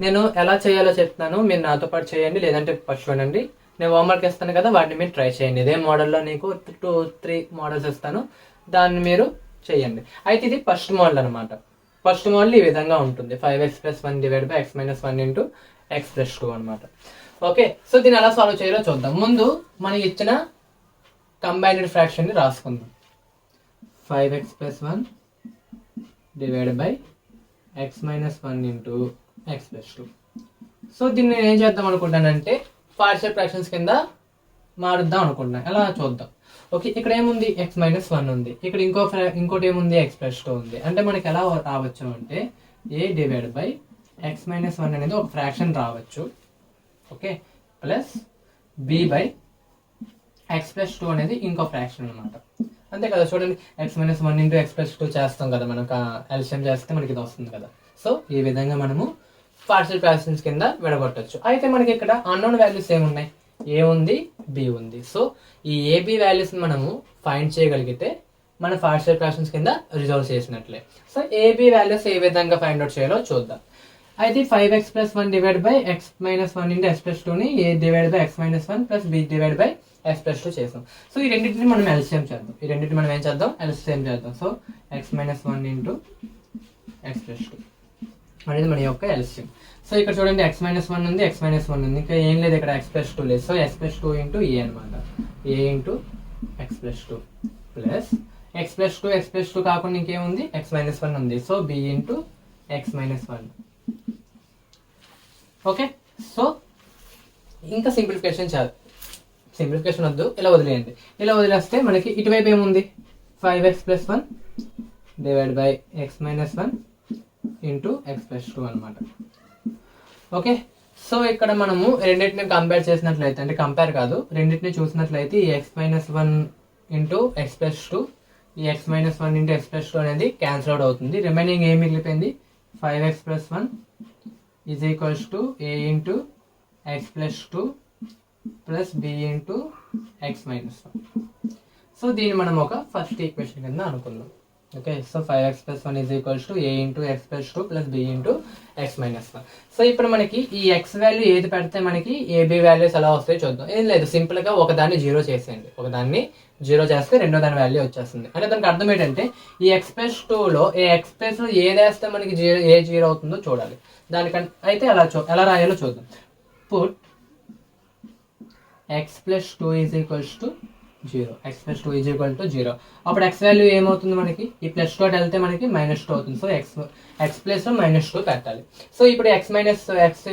నేను ఎలా చేయాలో చెప్తాను, మీరు నాతో పాటు చేయండి, లేదంటే ఫస్ట్ చూడండి. నేను హోంవర్క్ ఇస్తాను కదా, వాటిని మీరు ట్రై చేయండి. ఇదే మోడల్లో నీకు 2-3 మోడల్స్ ఇస్తాను, దాన్ని మీరు చేయండి. అయితే ఇది ఫస్ట్ మోడల్ అనమాట. ఫస్ట్ మోడల్ ఈ విధంగా ఉంటుంది, 5x plus 1 divided by x minus 1 into x plus 2 అనమాట. ఓకే, సో దీన్ని ఎలా సాల్వ్ చేయాలో చూద్దాం. ముందు మనకి ఇచ్చిన కంబైనడ్ ఫ్రాక్షన్ ని రాసుకుందాం. 5x plus 1 divided by x minus 1 into x plus 2. So దీన్ని నేను ఏం చేద్దాం అనుకుంటానంటే పార్షియల్ ఫ్రాక్షన్స్ కింద మారుద్దాం అనుకుంటున్నాను. ఎలా చూద్దాం. ఓకే, ఇక్కడ ఏముంది, x minus 1 ఉంది, ఇక్కడ ఇంకోటి ఏముంది, x plus 2 ఉంది. అంటే మనకి ఎలా రావచ్చు అంటే a divided by x minus 1 అనేది ఒక ఫ్రాక్షన్ రావచ్చు. Okay, plus b by x plus 2 అనేది ఇంకో ఫ్రాక్షన్ అనమాట. అంతే కదా, చూడండి, x minus 1 into x plus 2 చేస్తాం కదా, మనకు ఎల్సిఎం చేస్తే మనకి ఇది వస్తుంది కదా. సో ఈ విధంగా మనము పార్షియల్ ఫ్రాక్షన్స్ కింద విడగొట్టచ్చు. అయితే మనకి ఇక్కడ అన్నోన్ వాల్యూస్ ఏమున్నాయి, a ఉంది, b ఉంది. సో ఈ ab వాల్యూస్ మనము ఫైండ్ చేయగలిగితే మన పార్షియల్ ఫ్రాక్షన్స్ కింద రిజాల్వ్ చేసినట్లే. సో ab వాల్యూస్ ఏ విధంగా ఫైండ్ అవుట్ చేయాలో చూద్దాం. అయితే 5x plus 1 divided by x minus 1 into x plus 2 ని a divided by x minus 1 plus b divided by x plus 2 చేసాం. సో ఈ రెండింటిని మనం ఎల్సిఎం చేద్దాం. ఈ రెండింటిని మనం ఏం చేద్దాం, ఎల్సిఎం చేద్దాం. So x minus 1 into x plus 2 అనేది మన యొక్క ఎల్సిఎం. సో ఇక్కడ చూడండి, x minus 1 ఉంది, x minus 1 ఉంది, ఇంకా ఏం లేదు ఇక్కడ, x plus 2 లేదు. So x plus 2 into a అనమాట, a into x plus 2 plus x plus 2 x plus 2 కాకుండా ఇంకేముంది, x minus 1 ఉంది. So b into x minus 1. Okay, so ఇంకా సింప్లిఫికేషన్ సింప్లిఫికేషన్ వద్దు, ఇలా వదిలేయండి. ఇలా వదిలేస్తే మనకి ఇటువైపు ఏముంది, 5x plus 1 divided by x minus 1 into x plus 2 అనమాట. ఓకే, సో ఇక్కడ మనము రెండింటిని కంపేర్ చేసినట్లయితే, అంటే కంపేర్ కాదు, రెండింటిని చూసినట్లయితే ఈ x minus 1 into x plus 2, ఈ x minus 1 into x plus 2 అనేది క్యాన్సిల్ అవుట్ అవుతుంది. రిమైనింగ్ ఏం మిగిలిపోయింది, 5x plus 1 is equals to a into x plus 2 plus b into x minus 1. So దీన్ని మనం ఒక ఫస్ట్ ఈక్వేషన్ కింద అనుకుందాం. Okay, so 5x plus 1 is equals to a into x plus 2 plus b into x minus 1. So ఇప్పుడు మనకి ఈ x value ఏది పెడితే మనకి ab వాల్యూస్ ఎలా వస్తాయో చూద్దాం. ఏం లేదు, సింపుల్ గా ఒకదాన్ని 0 చేసేయండి. ఒకదాన్ని 0 చేస్తే రెండో దాని వాల్యూ వచ్చేస్తుంది. అంటే దానికి అర్థం ఏంటంటే ఈ x plus 2లో x plus లో ఏది వేస్తే మనకి ఏ 0 అవుతుందో చూడాలి. దానికంటే అయితే ఎలా రాయాలో చూద్దాం. Put x plus 2 is equals to 0. x plus 2 is equal to 0. అప్పుడు x వాల్యూ ఏమవుతుంది మనకి, ఈ ప్లస్ 2 వెళ్తే మనకి -2 అవుతుంది. సో x ప్లస్ లో -2 పెట్టాలి. సో ఇప్పుడు x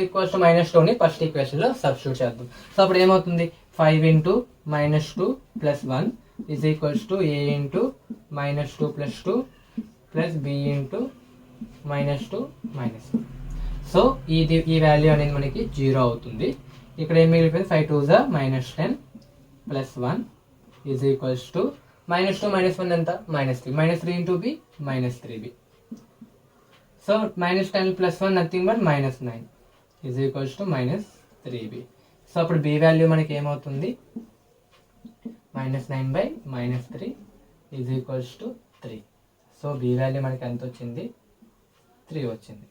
ఈక్వల్స్ టు -2 ని ఫస్ట్ ఈక్వేషన్ లో సబ్స్టిట్యూట్ చేద్దాం. సో అప్పుడు ఏమవుతుంది, 5 into -2 plus 1 is equals to a into -2 plus 2 plus b into -2 minus 1. So ఈ వాల్యూ అనేది మనకి 0 అవుతుంది. ఇక్కడ ఏం మిగిలిపోయింది, 5 2s are -10 plus 1 is equals to -2 minus 1 ఎంత, -3. -3 into b -3b. So -10 plus 1 nothing but -9 is equals to -3b. So అప్పుడు b value మనకి ఏమవుతుంది, -9 by -3 is equals to 3. So b value మనకి ఎంత వచ్చింది, 3 వచ్చింది.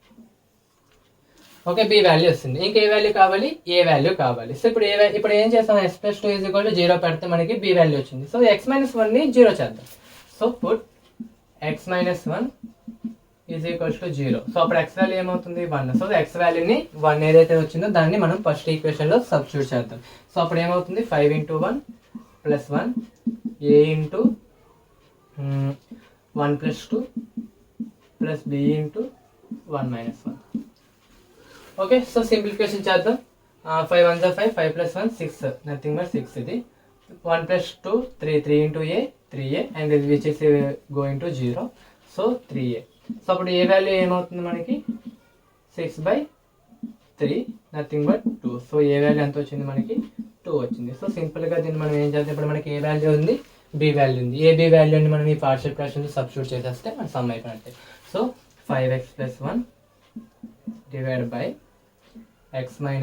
ఓకే, బి వాల్యూ వస్తుంది. ఇంకా ఏ వాల్యూ కావాలి, ఏ వాల్యూ కావాలి. సో ఇప్పుడు ఏం చేస్తాం, x plus 2 is equal to 0 పెడితే మనకి బి వాల్యూ వచ్చింది. సో x minus 1 ని 0 చేద్దాం. So put x minus 1 is equals to 0. So అప్పుడు x వాల్యూ ఏమవుతుంది, 1. సో x వాల్యూని 1 ఏదైతే వచ్చిందో దాన్ని మనం ఫస్ట్ ఈక్వేషన్ లో సబ్స్టిట్యూట్ చేద్దాం. సో అప్పుడు ఏమవుతుంది, 5 into 1 plus 1 a into 1 plus 2 plus b into 1 minus 1. Okay, so simplification చేద్దాం. 5 1 5, 5 plus 1 6, నథింగ్ బట్ 6. ఇది 1 plus 2 3, 3 into a 3a and which is going to 0. So 3a. So అప్పుడు ఏ value ఏమవుతుంది మనకి 6/3 nothing but 2. So A value ఎంత వచ్చింది మనకి 2 వచ్చింది. So సింపుల్గా దీన్ని మనం ఏం చేస్తాం, ఇప్పుడు మనకి ఏ వాల్యూ ఉంది, బి వాల్యూ ఉంది. ఏ బి వాల్యూని మనం ఈ పార్షియల్ ఫ్రాక్షన్స్ సబ్స్టిట్యూట్ చేసేస్తే మన సమ్ అయిపోయినట్టే. So 5x + 1 divide by x - 1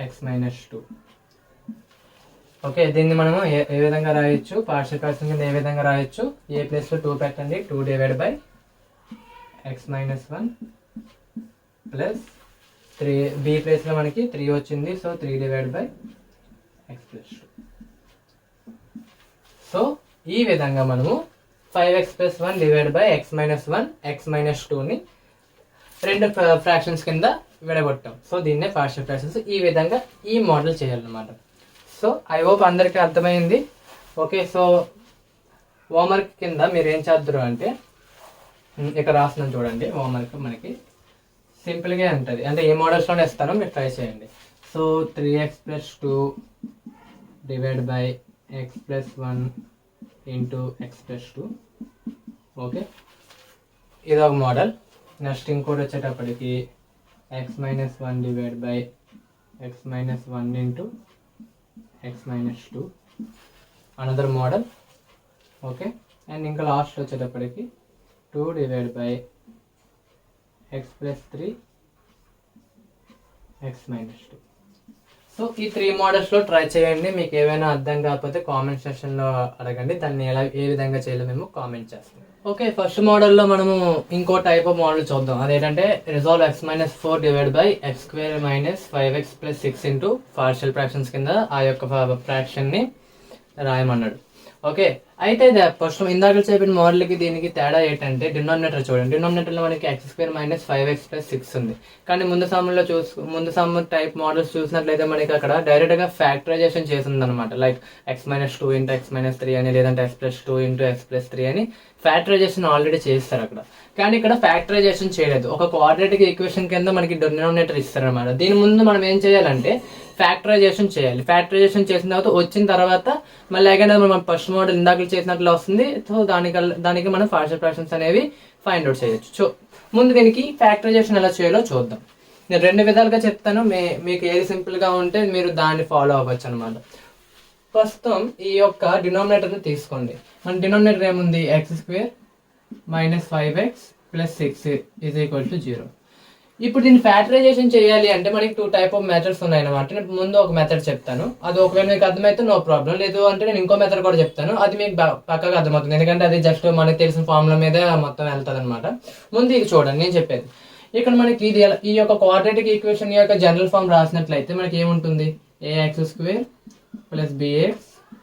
x - 2. Okay, దీన్ని మనం ఏ విధంగా రాయొచ్చు, పార్షియల్ ఫ్రాక్షన్ కింద ఏ విధంగా రాయొచ్చు, ఏ ప్లేస్లో 2 పెట్టండి, 2 divide by x - 1 plus 3, B ప్లేస్లో మనకి 3 వచ్చింది. So 3 divide by x + 2. So ఈ విధంగా మనము 5x + 1 divide by x - 1 x - 2ని రెండు ఫ్రాక్షన్స్ కింద విడగొట్టాం. సో దీన్నే పార్షియల్ ఫ్రాక్షన్స్ ఈ విధంగా ఈ మోడల్ చేయాలన్నమాట. సో ఐ హోప్ అందరికీ అర్థమైంది. ఓకే, సో హోంవర్క్ కింద మీరు ఏం చేద్దరు అంటే ఇక్కడ రాస్తున్నాను చూడండి. హోంవర్క్ మనకి సింపుల్గా ఉంటుంది, అంటే ఏ మోడల్స్లోనే ఇస్తానో మీరు ట్రై చేయండి. So 3x + 2 divide by x + 1 into x + 2. Okay, ఇది ఒక మోడల్. నెక్స్ట్ ఇంకోటి వచ్చేటప్పటికి x - 1 divide by x - 1 into x - 2, another model. Okay, and ఇంకా లాస్ట్ వచ్చేటప్పటికి 2 divide by x + 3 x - 2. So ఈ 3 మోడల్స్లో ట్రై చేయండి. మీకు ఏమైనా అర్థం కాకపోతే కామెంట్ సెక్షన్లో అడగండి, దాన్ని ఏ విధంగా చేయాలో మేము కామెంట్ చేస్తాం. ఓకే, ఫస్ట్ మోడల్లో మనము ఇంకో టైప్ ఆఫ్ మోడల్ చూద్దాం. అదేంటంటే resolve x - 4 divide by x² - 5x + 6 into partial fractions కింద ఆ యొక్క ఫ్రాక్షన్ని రాయమన్నాడు. ఓకే, అయితే ఫస్ట్ ఇందాక చెప్పిన మోడల్కి దీనికి తేడా ఏంటంటే డినామినేటర్ చూడండి. డినామినేటర్లో మనకి x² - 5x + 6 ఉంది. కానీ ముందు సమ్ టైప్ మోడల్స్ చూసినట్లయితే మనకి అక్కడ డైరెక్ట్గా ఫ్యాక్టరైజేషన్ చేసింది అనమాట. లైక్ x - 2 ఇంటూ x - 3 అని, లేదంటే x + 2 ఇంటూ x + 3 అని ఫ్యాక్టరైజేషన్ ఆల్రెడీ చేస్తారు అక్కడ. కానీ ఇక్కడ ఫ్యాక్టరైజేషన్ చేయలేదు. ఒక క్వాడ్రాటిక్ ఈక్వేషన్ కింద మనకి డినామినేటర్ ఇస్తారనమాట. దీని ముందు మనం ఏం చేయాలంటే ఫ్యాక్టరైజేషన్ చేయాలి. ఫ్యాక్టరైజేషన్ చేసిన తర్వాత వచ్చిన తర్వాత మళ్ళీ అగైన్ మనం ఫస్ట్ మోడల్ ఇందాక చేసినట్లు వస్తుంది. సో దానికి మనం పార్షియల్ ఫ్రాక్షన్స్ అనేవి ఫైండ్ అవుట్ చేయొచ్చు. సో ముందు దీనికి ఫ్యాక్టరైజేషన్ ఎలా చేయాలో చూద్దాం. నేను 2 విధాలుగా చెప్తాను, మీకు ఏది సింపుల్గా ఉంటే మీరు దాన్ని ఫాలో అవ్వచ్చు అనమాట. ప్రస్తుతం ఈ యొక్క డినామినేటర్ని తీసుకోండి. మన డినామినేటర్ ఏముంది, x² - 5x + 6 = 0. ఇప్పుడు దీన్ని ఫ్యాక్టరైజేషన్ చేయాలి అంటే మనకి 2 టైప్ ఆఫ్ మెథడ్స్ ఉన్నాయన్నమాట. నేను ముందు ఒక మెథడ్ చెప్తాను, అది ఒకవేళ మీకు అర్థమైతే నో ప్రాబ్లం. లేదు అంటే నేను ఇంకో మెథడ్ కూడా చెప్తాను, అది మీకు పక్కగా అర్థమవుతుంది. ఎందుకంటే అది జస్ట్ మనకి తెలిసిన ఫార్ములా మీద మొత్తం వెళ్తుంది అనమాట. ముందు ఇది చూడండి నేను చెప్పేది. ఇక్కడ మనకి ఇది ఈ యొక్క క్వాడ్రాటిక్ ఈక్వేషన్ యొక్క జనరల్ ఫామ్ రాసినట్లయితే మనకి ఏముంటుంది, ax² + bx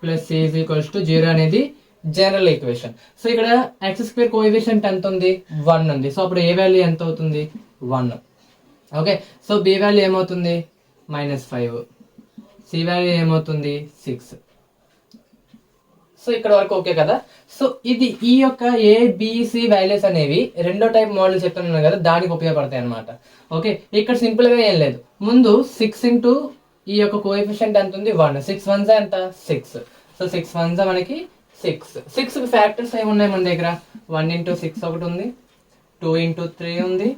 + c = 0 అనేది జనరల్ ఈక్వేషన్. సో ఇక్కడ x² కోఎఫిషియంట్ ఎంత ఉంది, 1 ఉంది. సో అప్పుడు ఏ వాల్యూ ఎంత అవుతుంది, 1. ఓకే, సో బి వాల్యూ ఏమవుతుంది, -5. సి వాల్యూ ఏమవుతుంది, 6. సో ఇక్కడ వరకు ఓకే కదా. సో ఇది ఈ యొక్క ఏబిసి వాల్యూస్ అనేవి రెండో టైప్ మోడల్ చెప్తున్నాను కదా, దానికి ఉపయోగపడతాయి అనమాట. ఓకే, ఇక్కడ సింపుల్ గా ఏం లేదు. ముందు 6 ఇంటూ ఈ యొక్క కోఎఫిషియంట్ ఎంత ఉంది, 1. 6 1s ఎంత, 6. సో 6 1s మనకి 6. 6 ఫ్యాక్టర్స్ ఏమి ఉన్నాయి మన దగ్గర, 1 ఇంటూ 6 ఒకటి ఉంది, 2 ఇంటూ 3 ఉంది,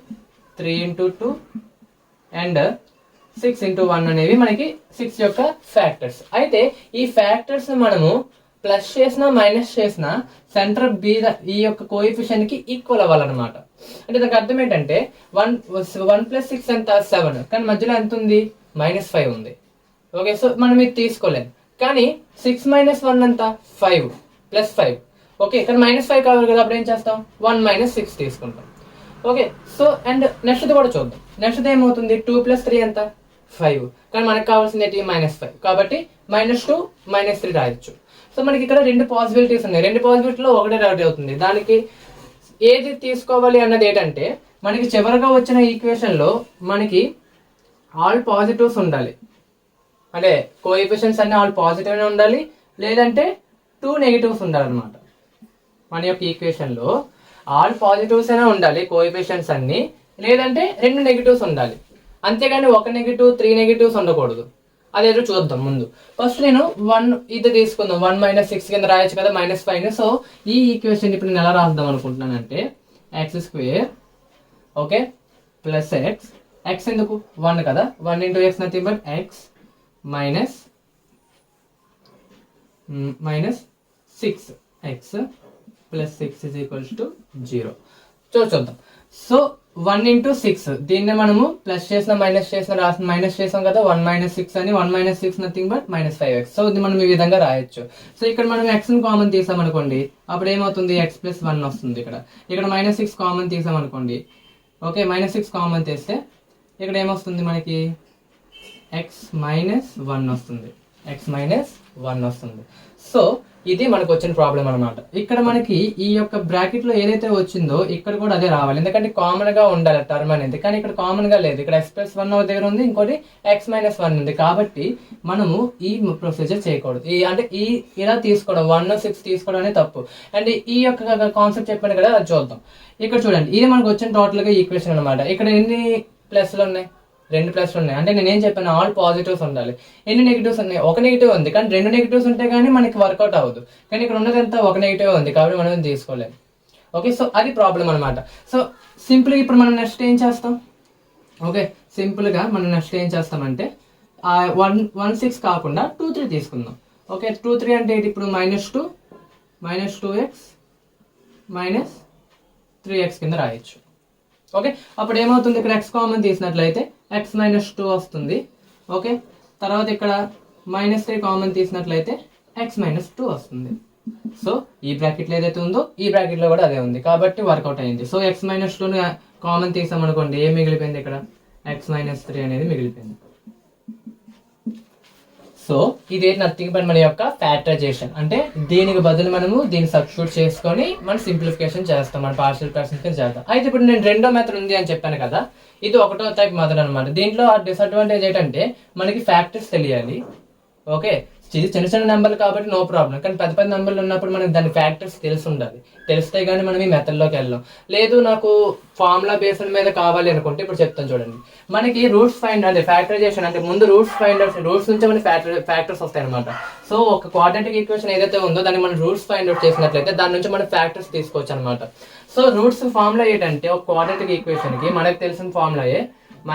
3 ఇంటూ 2 అండ్ 6 ఇంటూ 1 అనేవి మనకి 6 యొక్క ఫ్యాక్టర్స్. అయితే ఈ ఫ్యాక్టర్స్ మనము ప్లస్ చేసినా మైనస్ చేసినా సెంటర్ బి ఈ యొక్క కోఎఫిషియంట్ కి ఈక్వల్ అవ్వాలన్నమాట. అంటే దానికి అర్థం ఏంటంటే 1 + 6 ఎంత, 7. కానీ మధ్యలో ఎంత ఉంది, -5 ఉంది. ఓకే, సో మనం ఇది తీసుకోలేదు. కానీ 6 - 1 ఎంత, 5 + 5. ఓకే, ఇక్కడ -5 కావాలి కదా, అప్పుడు ఏం చేస్తాం, 1 - 6 తీసుకుంటాం. ఓకే, సో అండ్ నెక్స్ట్ కూడా చూద్దాం. నెక్స్ట్ ఏమవుతుంది, 2 + 3 ఎంత, 5. కానీ మనకు కావాల్సింది ఏంటి, -5. కాబట్టి -2 -3 రాయొచ్చు. సో మనకి ఇక్కడ 2 పాసిబిలిటీస్ ఉన్నాయి. 2 పాసిబిలిటీలో ఒకటే రెడీ అవుతుంది. దానికి ఏది తీసుకోవాలి అన్నది ఏంటంటే మనకి చివరిగా వచ్చిన ఈక్వేషన్ లో మనకి ఆల్ పాజిటివ్స్ ఉండాలి. అంటే కోఎఫిషియెంట్స్ అన్ని ఆల్ పాజిటివ్ ఉండాలి, లేదంటే 2 నెగిటివ్స్ ఉండాలన్నమాట. మన యొక్క ఈక్వేషన్ లో ఆల్ పాజిటివ్స్ అయినా ఉండాలి కోఎఫిషియెంట్స్ అన్ని, లేదంటే 2 నెగిటివ్స్ ఉండాలి. అంతేగాని 1 నెగిటివ్ 3 నెగిటివ్స్ ఉండకూడదు. అదేదో చూద్దాం ముందు. ఫస్ట్ నేను 1 ఇది తీసుకుందాం, 1 - 6 కింద రాయొచ్చు కదా, -5. సో ఈ ఈక్వేషన్ ఇప్పుడు నేను ఎలా రాద్దాం అనుకుంటున్నానంటే x², ఓకే, ప్లస్ ఎక్స్ ఎందుకు 1 కదా, 1 × x nothing but x minus 6, x plus 6 = 0. చూద్దాం. సో 1 × 6 దీన్ని మనము ప్లస్ చేసిన మైనస్ చేసిన రాసిన మైనస్ చేసాం కదా, 1 - 6 అని, 1 - 6 నథింగ్ బట్ -5x. సో ఇది మనం ఈ విధంగా రాయొచ్చు. సో ఇక్కడ మనం x ని కామన్ తీసామనుకోండి, అప్పుడు ఏమవుతుంది, x + 1 వస్తుంది. ఇక్కడ -6 కామన్ తీసామనుకోండి, ఓకే, -6 కామన్ తీస్తే ఇక్కడ ఏమొస్తుంది మనకి, x - 1 వస్తుంది, x - 1 వస్తుంది. సో ఇది మనకు వచ్చిన ప్రాబ్లం అనమాట. ఇక్కడ మనకి ఈ యొక్క బ్రాకెట్ లో ఏదైతే వచ్చిందో ఇక్కడ కూడా అదే రావాలి, ఎందుకంటే కామన్ గా ఉండాలి టర్మ్ అనేది. కానీ ఇక్కడ కామన్ గా లేదు, ఇక్కడ x + 1 దగ్గర ఉంది, ఇంకోటి x - 1 ఉంది. కాబట్టి మనము ఈ ప్రొసీజర్ చేయకూడదు. అంటే ఇలా తీసుకోవడం 1, 6 తీసుకోవడం అనేది తప్పు. అండ్ ఈ యొక్క కాన్సెప్ట్ చెప్పాను కదా, అది చూద్దాం. ఇక్కడ చూడండి, ఇది మనకు వచ్చిన టోటల్ గా ఈక్వేషన్ అనమాట. ఇక్కడ ఎన్ని ప్లస్లు ఉన్నాయి, 2 ప్లస్లు ఉన్నాయి. అంటే నేను ఏం చెప్పాను, ఆల్ పాజిటివ్స్ ఉండాలి. ఎన్ని నెగిటివ్స్ ఉన్నాయి, ఒక నెగిటివ్ ఉంది. కానీ 2 నెగిటివ్స్ ఉంటే కానీ మనకి వర్కౌట్ అవ్వదు. కానీ ఇక్కడ ఉన్నది ఎంత, ఒక నెగిటివ్ ఉంది, కాబట్టి మనం తీసుకోలేము. ఓకే, సో అది ప్రాబ్లం అనమాట. సో సింపుల్గా ఇప్పుడు మనం నెక్స్ట్ ఏం చేస్తాం, ఓకే, సింపుల్గా మనం నెక్స్ట్ ఏం చేస్తామంటే 1, 6 కాకుండా 2, 3 తీసుకుందాం. ఓకే, 2, 3 అంటే ఇప్పుడు -2, -2x -3x కింద రాయొచ్చు. ఓకే, అప్పుడు ఏమవుతుంది, ఇక్కడ x కామన్ తీసినట్లయితే x - 2 వస్తుంది. ఓకే, తర్వాత ఇక్కడ -3 కామన్ తీసినట్లయితే x - 2 వస్తుంది. సో ఈ బ్రాకెట్లో ఏదైతే ఉందో ఈ బ్రాకెట్లో కూడా అదే ఉంది, కాబట్టి వర్కౌట్ అయింది. సో x - 2ని కామన్ తీసామనుకోండి, ఏం మిగిలిపోయింది, ఇక్కడ x - 3 అనేది మిగిలిపోయింది. సో ఇది నథింగ్ బట్ మన యొక్క ఫ్యాక్టరైజేషన్. అంటే దీనికి బదులు మనము దీన్ని సబ్స్టిట్యూట్ చేసుకొని మనం సింప్లిఫికేషన్ చేస్తాం, మన పార్షియల్ ఫ్రాక్షన్స్ చేస్తాం. అయితే ఇప్పుడు నేను రెండో మెథడ్ ఉంది అని చెప్పాను కదా, ఇది ఒకటో టైప్ మెథడ్ అనమాట. దీంట్లో డిసడ్వాంటేజ్ ఏంటంటే మనకి ఫ్యాక్టర్స్ తెలియాలి. ఓకే, ఇది చిన్న చిన్న నెంబర్లు కాబట్టి నో ప్రాబ్లం. కానీ పెద్ద పెద్ద నెంబర్లు ఉన్నప్పుడు మనకి దాని ఫ్యాక్టర్స్ తెలిసి ఉండాలి. తెలిస్తే కానీ మనం ఈ మెథడ్లోకి వెళ్ళాం. లేదు నాకు ఫార్ములా బేస్డ్ మీద కావాలి అనుకుంటే ఇప్పుడు చెప్తాను చూడండి. మనకి రూట్స్ ఫైండ్ అంటే ఫ్యాక్టరైజేషన్ అంటే ముందు రూట్స్ నుంచి మనకి ఫ్యాక్టర్స్ వస్తాయి అనమాట. సో ఒక క్వాడ్రాటిక్ ఈక్వేషన్ ఏదైతే ఉందో దాన్ని మనం రూట్స్ ఫైండ్ అవుట్ చేసినట్లయితే దాని నుంచి మనం ఫ్యాక్టర్స్ తీసుకోవచ్చు అనమాట. సో రూట్స్ ఫార్ములా ఏంటంటే ఒక క్వాడ్రాటిక్ ఈక్వేషన్ కి మనకు తెలిసిన formula -b ±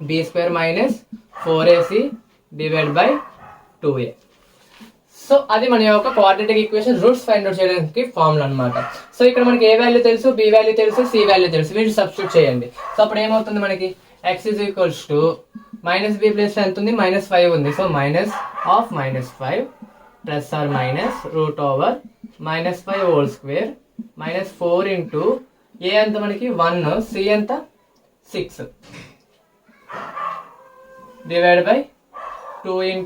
√b² - 4ac / 2a. So అది మన యొక్క quadratic equation roots find out చేయడానికి ఫార్ములా అనమాట. సో ఇక్కడ మనకి ఏ వాల్యూ తెలుసు, బి వాల్యూ తెలుసు, సి వాల్యూ తెలుసు, వీటిని సబ్స్టిట్యూట్ చేయండి. సో అప్పుడు ఏమవుతుంది మనకి, x = -b ప్లస్ ఎంత ఉంది, -5 ఉంది. సో -5 ± √−5² -4 ఇంటూ ఏ ఎంత మనకి 1, సి ఎంత 6 / 2 ×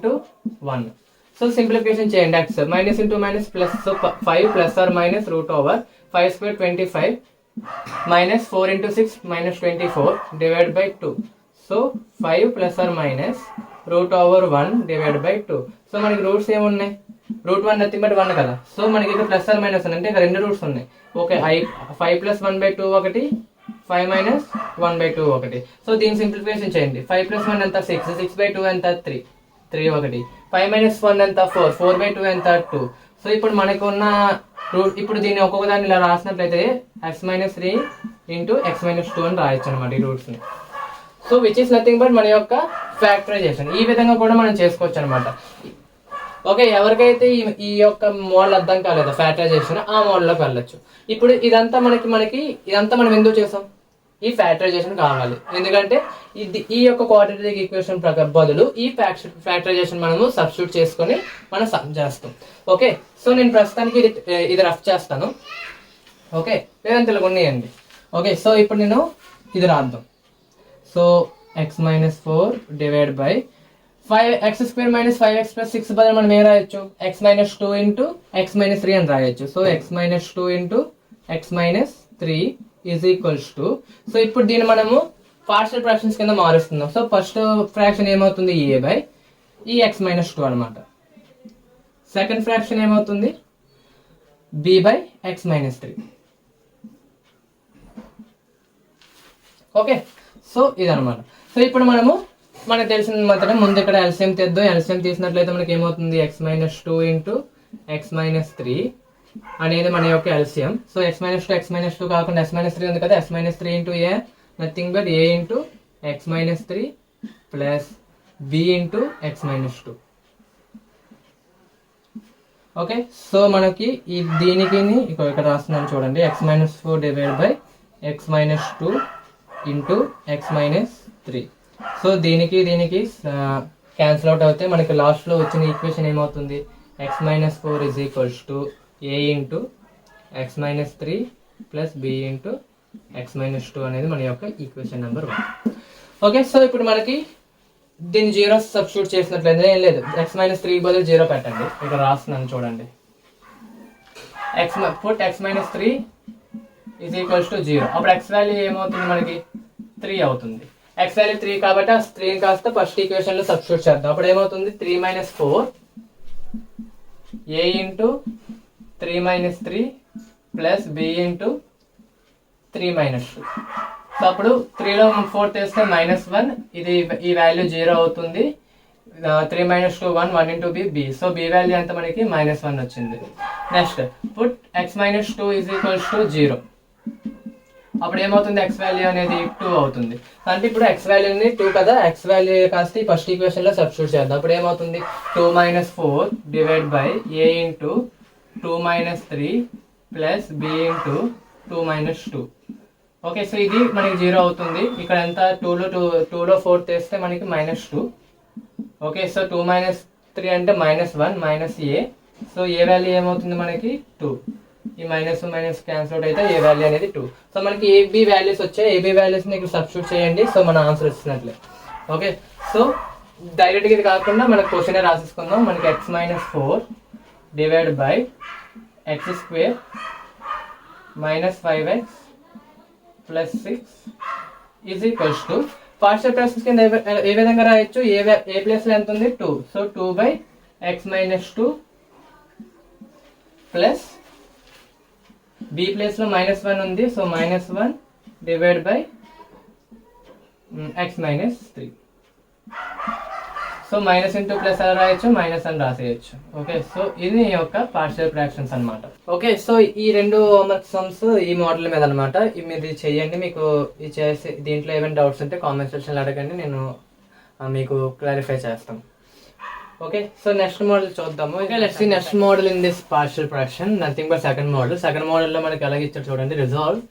1. సో సింప్లిఫికేషన్ చేయండి. x minus into minus plus, so 5 ± √5² 25 -4 × 6 -24 / 2. So 5 ± √1/2. So మనకి రూట్స్ ఏమున్నాయి, √1 నథింగ్ బట్ 1 కదా. సో మనకి ఇక్కడ ప్లస్ ఆర్ మైనస్ అంటే ఇక్కడ 2 రూట్స్ ఉన్నాయి. ఓకే, 5 + 1/2 ఒకటి, 5 - 1/2 ఒకటి. సో దీన్ని సింప్లిఫికేషన్ చేయండి. 5 + 1 ఎంత 6, 6/2 ఎంత 3 ఒకటి, 5 - 1 ఎంత 4, 4/2 ఎంత 2. సో ఇప్పుడు మనకు ఉన్న రూట్, ఇప్పుడు దీన్ని ఒక్కొక్క దాన్ని ఇలా రాసినట్లయితే x - 3 × x - 2 అని రాయొచ్చు అనమాట ఈ రూట్స్ని. So which is nothing but మన యొక్క ఫ్యాక్టరైజేషన్. ఈ విధంగా కూడా మనం చేసుకోవచ్చు అనమాట. ఓకే, ఎవరికైతే ఈ యొక్క మోడల్ అర్థం కాలేదో ఫ్యాక్టరైజేషన్, ఆ మోడల్లోకి వెళ్ళొచ్చు. ఇప్పుడు ఇదంతా ఇదంతా మనం ఎందుకు చేసాం, ఈ ఫ్యాక్టరైజేషన్ కావాలి. ఎందుకంటే ఈ యొక్క క్వాడ్రాటిక్ ఈక్వేషన్ బదులు ఈ ఫ్యాక్టరైజేషన్ మనము సబ్స్టిట్యూట్ చేసుకొని మనం సమ్ చేస్తాం. ఓకే, సో నేను ప్రస్తుతానికి ఇది రఫ్ చేస్తాను. ఓకే, లేదంటే ఇలా ఉన్నాయండి. ఓకే, సో ఇప్పుడు నేను ఇది రాద్దాం. సో x - 4 / 5x² - 5x + 6 బదులు మనం ఏం రాయొచ్చు, x - 2 × x - 3 అని రాయొచ్చు. సో x - 2 × x - 3 = సో ఇప్పుడు దీన్ని మనము పార్షియల్ ఫ్రాక్షన్స్ కింద మారుస్తున్నాం. సో ఫస్ట్ ఫ్రాక్షన్ ఏమవుతుంది, ఈ x - 2 అనమాట. సెకండ్ ఫ్రాక్షన్ ఏమవుతుంది, b/x - 3. ఓకే, సో ఇదనమాట. సో ఇప్పుడు మనకు తెలిసిన మాత్రం ముందు ఇక్కడ ఎల్సిఎం తెద్దాం. ఎల్సిఎం తీసినట్లయితే మనకి ఏమవుతుంది, x-2 ఇంటూ x-3 అనేది మన యొక్క ఎల్సిఎం. సో x-2 కాకుండా x-3 ఉంది కదా, x-3 into A nothing but A into x-3 plus b into x-2. Okay, so మనకి దీనికి ఇక్కడ రాస్తున్నాను చూడండి, x-4 divide by x-2 into x-3. So దీనికి క్యాన్సిల్ అవుట్ అవుతే మనకి లాస్ట్లో వచ్చిన ఈక్వేషన్ ఏమవుతుంది, x-4 is equals to a into x-3 plus b into x-2 అనేది మన యొక్క ఈక్వేషన్ నెంబర్ 1. ఓకే, సో ఇప్పుడు మనకి దీన్ని జీరో సబ్స్టిట్యూట్ చేసినట్లయితే ఏం లేదు, x-3 బదులు 0 పెట్టండి. ఇక్కడ రాస్తున్నాను చూడండి, x-3 ఈజ్ ఈక్వల్స్ టు 0. అప్పుడు x వాల్యూ ఏమవుతుంది మనకి 3 అవుతుంది. x వాల్యూ 3 కాబట్టి ఆ 3 కాస్త ఫస్ట్ ఈక్వేషన్ లో సబ్స్టిట్యూట్ చేద్దాం. అప్పుడు ఏమవుతుంది, 3 - 4 a into 3 - 3 plus b into 3 - 2. So అప్పుడు 3లో 4 తీస్తే -1, ఇది ఈ వాల్యూ 0 అవుతుంది. 3 - 2 1 into b. So b value ఎంత మనకి -1 వచ్చింది. Next put x-2 is equals to 0. అప్పుడు ఏమవుతుంది, x వాల్యూ అనేది 2 అవుతుంది. అంటే ఇప్పుడు x వాల్యూని 2 కదా, x వాల్యూ కాస్త ఫస్ట్ ఈక్వేషన్ లో సబ్స్టిట్యూట్ చేద్దాం. అప్పుడు ఏమవుతుంది, 2 - 4 divide by a into 2 - 3 plus b into 2 - 2. Okay, so ఇది మనకి 0 అవుతుంది. ఇక్కడ ఎంత, 2లో 4 తీస్తే మనకి -2. ఓకే, సో 2 - 3 అంటే -1 minus a. So A value ఏమవుతుంది మనకి 2. ఈ మైనస్ క్యాన్సిల్ అవుట్ అయితే ఏ వాల్యూ అనేది 2. సో మనకి ఏబి వాల్యూస్ వచ్చాయి. ఏబి వాల్యూస్ ని ఇక్కడ సబ్స్టిట్యూట్ చేయండి. సో మన ఆన్సర్ వచ్చినట్లే. ఓకే, సో డైరెక్ట్ గా ఇది కాకుండా మనకు క్వశ్చన్ రాసేసుకుందాం. మనకి x-4 divide by x² - 5x plus 6 is equals to partial fractions కింద ఏ విధంగా రాయొచ్చు, ఏ ప్లేస్ లో ఎంత ఉంది 2. So 2 by x-2 plus b place లో -1 ఉంది. So -1 divide by x-3. So minus into plus ఎలా రాయొచ్చు, మైనస్ అని రాసేయచ్చు. ఓకే, సో ఇది యొక్క పార్షియల్ ఫ్రాక్షన్స్ అన్నమాట. ఓకే, సో ఈ రెండు హోంవర్క్ సమ్స్ ఈ మోడల్ మీద అనమాట. మీరు చేయండి. మీకు ఇది చేసి దీంట్లో ఏమైనా డౌట్స్ ఉంటే కామెంట్ సెక్షన్లో అడగండి, నేను మీకు క్లారిఫై చేస్తాను. ఓకే, సో నెక్స్ట్ మోడల్ చూద్దాము. Okay, let's see next model in this partial fraction, nothing but second model. Second model లో మనకి ఎలాగ ఇచ్చారు చూడండి, resolve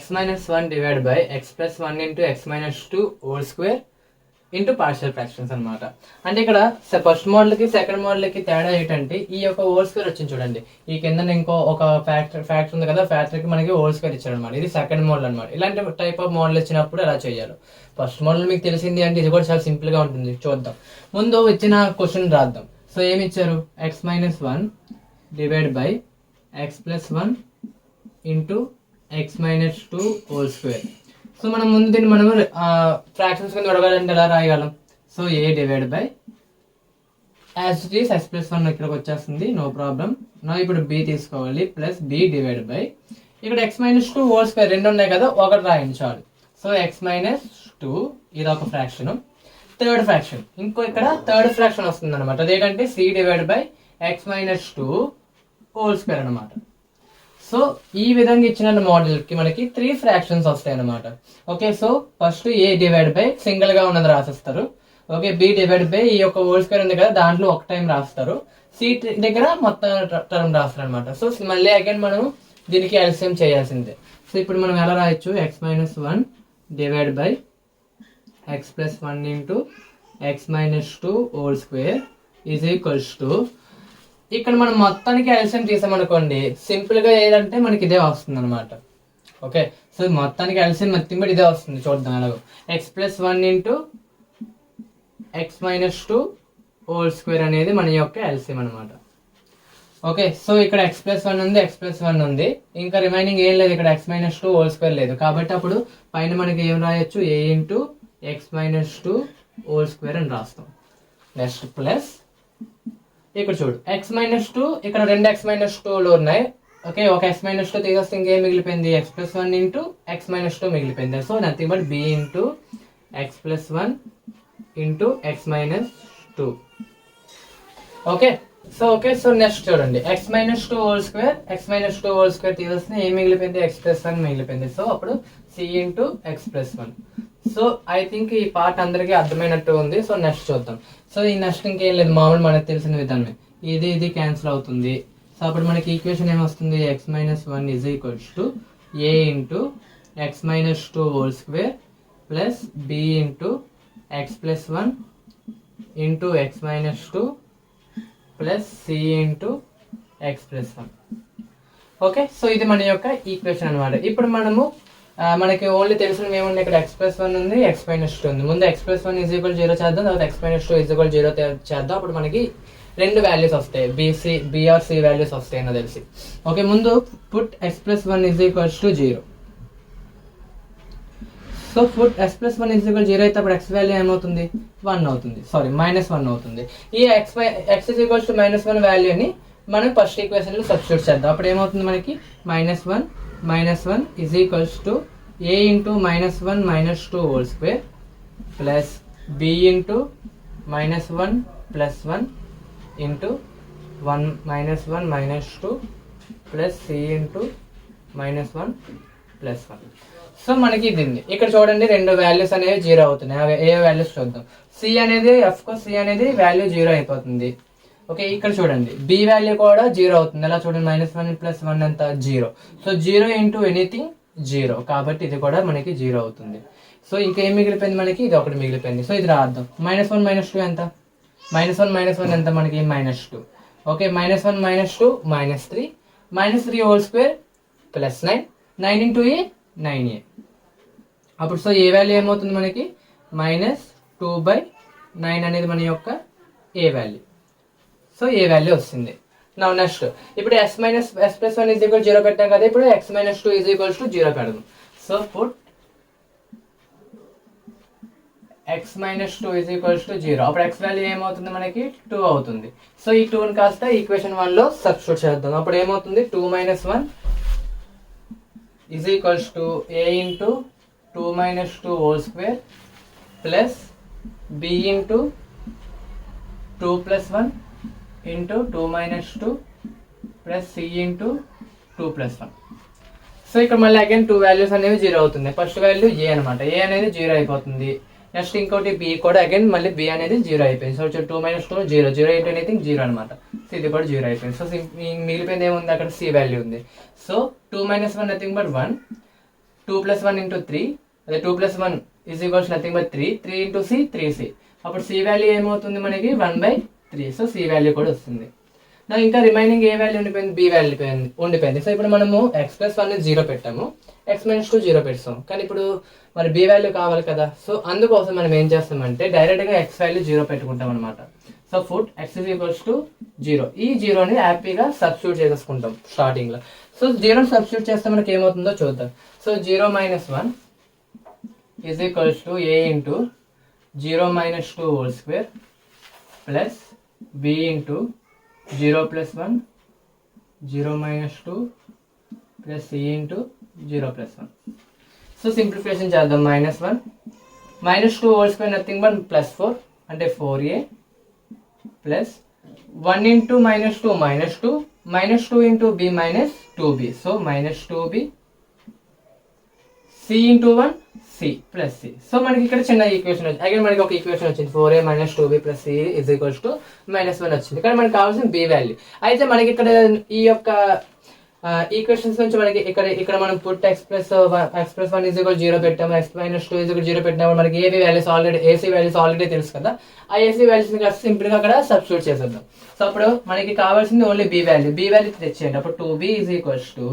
x-1 divide by x+1 into x-2 whole square into partial fractions అనమాట. అంటే ఇక్కడ first model కి సెకండ్ మోడల్ కి తేడా ఏంటంటే ఈ యొక్క హోల్ స్క్వేర్ వచ్చింది చూడండి. ఈ కింద ఇంకో ఒక ఫ్యాక్టర్ ఉంది కదా, ఫ్యాక్టర్ కి మనకి హోల్ స్క్వేర్ ఇచ్చాడు అనమాట. ఇది సెకండ్ మోడల్ అనమాట. ఇలాంటి టైప్ ఆఫ్ మోడల్ ఇచ్చినప్పుడు ఎలా చేయాలి. ఫస్ట్ మోడల్ మీకు తెలిసింది అంటే ఇది కూడా చాలా సింపుల్ గా ఉంటుంది. చూద్దాం. ముందు ఇచ్చిన క్వశ్చన్ రాద్దాం. సో ఏమి ఇచ్చారు, x-1 divide by x+1 into x-2 whole square. So మనం ముందు దీన్ని ఫ్రాక్షన్స్ కింద విడగాలంటే ఎలా రాయగలం. So a divide by as it is x+1 ఇక్కడికి వచ్చేస్తుంది, నో ప్రాబ్లం. నా ఇప్పుడు b తీసుకోవాలి ప్లస్ b డివైడ్ బై ఇక్కడ x-2 హోల్ స్క్వేర్ రెండు ఉన్నాయి కదా, ఒకటి రాయండి చాలు. సో x-2 ఇది ఒక ఫ్రాక్షన్. థర్డ్ ఫ్రాక్షన్ ఇంకో ఇక్కడ థర్డ్ ఫ్రాక్షన్ వస్తుంది అనమాట. అదేంటంటే c divide by x-2 whole square అనమాట. సో ఈ విధంగా ఇచ్చిన మోడల్ కి మనకి 3 ఫ్రాక్షన్స్ వస్తాయి అనమాట. Okay, so first a divide by single గా ఉన్నది రాసేస్తారు. ఓకే, b డివైడ్ బై ఈ యొక్క హోల్ స్క్వేర్ ఉంది కదా, దాంట్లో ఒక టైం రాస్తారు. c దగ్గర మొత్తం టర్మ్ రాస్తారు అనమాట. సో మళ్ళీ అగైన్ మనం దీనికి ఎల్సిఎం చేయాల్సిందే. సో ఇప్పుడు మనం ఎలా రాయొచ్చు, x-1 divide by x+1 into x-2 whole square is equals to ఇక్కడ మనం మొత్తానికి ఎల్సిఎం తీసామనుకోండి, సింపుల్ గా ఏదంటే మనకి ఇదే వస్తుంది అనమాట. ఓకే, సో మొత్తానికి ఎల్సిఎం మొత్తం కూడా ఇదే వస్తుంది. చూద్దాం ఎలాగో, x+1 into x-2 whole square అనేది మన యొక్క ఎల్సిఎం అనమాట. ఓకే, సో ఇక్కడ x+1 ఉంది, x+1 ఉంది, ఇంకా రిమైనింగ్ ఏం లేదు. ఇక్కడ x-2 హోల్ స్క్వేర్ లేదు కాబట్టి అప్పుడు పైన మనకి ఏం రాయొచ్చు, a into x-2 whole square అని రాస్తాం. నెక్స్ట్ ప్లస్ ఇక్కడ చూడు x-2, ఇక్కడ రెండు x-2లు ఉన్నాయి. ఓకే, ఒక x-2 తీసేస్తే ఇంకేం మిగిలిపోయింది, x+1 ఇంటూ x-2 మిగిలిపోయింది. So nothing but b into X plus 1 into X minus 2. Okay so next చూడండి ఎక్స్ మైనస్ 2 హోల్ స్క్వేర్ తీసేస్తే ఏం మిగిలిపోయింది, ఎక్స్ ప్లస్ 1 మిగిలిపోయింది. సో అప్పుడు C into X plus 1. So I think ఈ పార్ట్ అందరికీ అర్థమైనట్టు ఉంది. సో నెక్స్ట్ చూద్దాం. సో ఈ నెక్స్ట్ ఇంకేం లేదు, మామూలు మనకు తెలిసిన విధానమే, ఇది క్యాన్సిల్ అవుతుంది. సో అప్పుడు మనకి ఈక్వేషన్ ఏమొస్తుంది, X minus 1 is equals to A into X minus 2 whole square plus B into X plus 1 into X minus 2 plus C into X plus 1. Okay so ఇది మన యొక్క ఈక్వేషన్ అనమాట. ఇప్పుడు మనకి ఓన్లీ తెలిసినవి ఏముంది, ఇక్కడ ఎక్స్ ప్లస్ 1 ఉంది, ఎక్స్ మైనస్ 2 ఉంది. ముందు ఎక్స్ ప్లస్ 1 ఈజ్ ఈక్వల్ 0 చేద్దాం, తర్వాత ఎక్స్ మైనస్ 2 ఈజ్ ఈక్వల్ 0 చేద్దాం. అప్పుడు మనకి 2 వాల్యూస్ వస్తాయి, బి ఆర్ సి వాల్యూస్ వస్తాయి అని తెలిసి. ఓకే ముందు put X plus 1 is equals to 0. So put X plus 1 is equal 0 అయితే అప్పుడు ఎక్స్ వాల్యూ ఏమవుతుంది, 1 అవుతుంది, సారీ -1 అవుతుంది. ఈ ఎక్స్ ఈజ్ ఈక్వల్స్ టు -1 వాల్యూని మనం ఫస్ట్ ఈక్వేషన్ లో సబ్స్టిట్యూట్ చేద్దాం. అప్పుడు ఏమవుతుంది మనకి -1 is equals to A into -1 -2 whole square plus B into -1 plus 1 into 1 -2 plus C into -1 plus 1. So మనకి ఇది ఇక్కడ చూడండి 2 వాల్యూస్ అనేవి 0 అవుతున్నాయి. అవి ఏ వాల్యూస్ చూద్దాం. సి అనేది సి అనేది వాల్యూ 0 అయిపోతుంది. ఓకే ఇక్కడ చూడండి బి వాల్యూ కూడా 0 అవుతుంది. ఎలా చూడండి -1 ప్లస్ 1 ఎంత 0. సో 0 ఇంటూ ఎనీథింగ్ 0, కాబట్టి ఇది కూడా మనకి 0 అవుతుంది. సో ఇంకా ఏం మిగిలిపోయింది మనకి, ఇది ఒకటి మిగిలిపోయింది. సో ఇది రాద్దాం. -1 -2 ఎంత, -1 ఎంత మనకి -2. Okay -1 -2 -3 whole square plus 9 into a 9a. అప్పుడు సో ఏ వాల్యూ ఏమవుతుంది మనకి -2/9 అనేది మన యొక్క ఏ వాల్యూ. సో ఏ వాల్యూ వస్తుంది. నా నెక్స్ట్ ఇప్పుడు ఎస్ ప్లస్ 1 ఈజ్ ఈక్వల్ 0 పెట్టాం కదా, ఇప్పుడు X minus 2 is equals to 0 పెడదాం. So put X minus 2 is equals to 0. అప్పుడు ఎక్స్ వాల్యూ ఏమవుతుంది మనకి 2 అవుతుంది. సో ఈ 2ని కాస్త ఈక్వేషన్ 1 లో సబ్స్టిట్యూట్ చేద్దాం. అప్పుడు ఏమవుతుంది 2 - 1 is equals to A into 2 - 2 whole square plus B into 2 + 1 into 2 - 2 plus C into 2 + 1. So ఇక్కడ మళ్ళీ అగైన్ 2 వాల్యూస్ అనేవి 0 అవుతుంది. ఫస్ట్ వాల్యూ ఏ అనమాట, ఏ అనేది 0 అయిపోతుంది. నెక్స్ట్ ఇంకోటి బి కూడా అగైన్ మళ్ళీ బి అనేది 0 అయిపోయింది. సో 2 - 2 0 ఇంటూ ఎనీథింగ్ 0 అనమాట. సో ఇది కూడా 0 అయిపోయింది. సో మిగిలిపోయింది ఏముంది, అక్కడ సి వాల్యూ ఉంది. సో 2 - 1 నథింగ్ బట్ 1, 2 + 1 ఇంటూ 3, అదే 2 + 1 is equals nothing but 3 into C 3c. అప్పుడు సి వాల్యూ ఏమవుతుంది మనకి 1/3. సో సి వాల్యూ కూడా వస్తుంది. నా ఇంకా రిమైనింగ్ ఏ వాల్యూ ఉండిపోయింది, బి వాల్యూ ఉండిపోయింది. సో ఇప్పుడు మనము ఎక్స్ ప్లస్ 1 0 పెట్టాము, ఎక్స్ మైనస్ 2 0 పెడతాం, కానీ ఇప్పుడు మరి బి వాల్యూ కావాలి కదా. సో అందుకోసం మనం ఏం చేస్తామంటే డైరెక్ట్ గా ఎక్స్ వాల్యూ 0 పెట్టుకుంటాం అనమాట. So put X is equals to 0. ఈ 0ని హ్యాపీగా సబ్స్టిట్యూట్ చేసేసుకుంటాం స్టార్టింగ్ లో. సో 0ని సబ్స్టిట్యూట్ చేస్తే మనకి ఏమవుతుందో చూద్దాం. So 0 - 1 is equals to A into 0 - 2 whole square plus B into 0 + 1 0 - 2 plus C into 0 + 1. So simplification చేద్దాం. -1 -2 హోల్ స్క్వేర్ నథింగ్ బట్ +4 అంటే 4a plus 1 into -2 -2 -2 into b -2b. So -2b c into 1 c plus c. So మనకి ఇక్కడ చిన్న equation వచ్చింది. Again మనకి ఒక equation వచ్చింది 4a - 2b plus c is equals to -1 వచ్చింది. ఇక్కడ మనకి కావాల్సిన b వాల్యూ. అయితే మనకి ఇక్కడ ఈ యొక్క ఈక్వేషన్స్ నుంచి మనకి ఇక్కడ మనం put X plus 1 is equal 0 పెట్టాము, ఎక్స్ మైనస్ 2 ఈజ్ ఈక్వల్ 0 పెట్టినప్పుడు మనకి ఏసీ వాల్యూస్ ఆల్రెడీ తెలుసు కదా. ఆ ఏసీ వాల్యూస్ ని సింపుల్ గా అక్కడ సబ్స్టిట్యూట్ చేసేద్దాం. సో అప్పుడు మనకి కావాల్సింది ఓన్లీ బి వాల్యూ తెచ్చేయండి. అప్పుడు 2b ఈజ్ ఈక్వల్స్ టు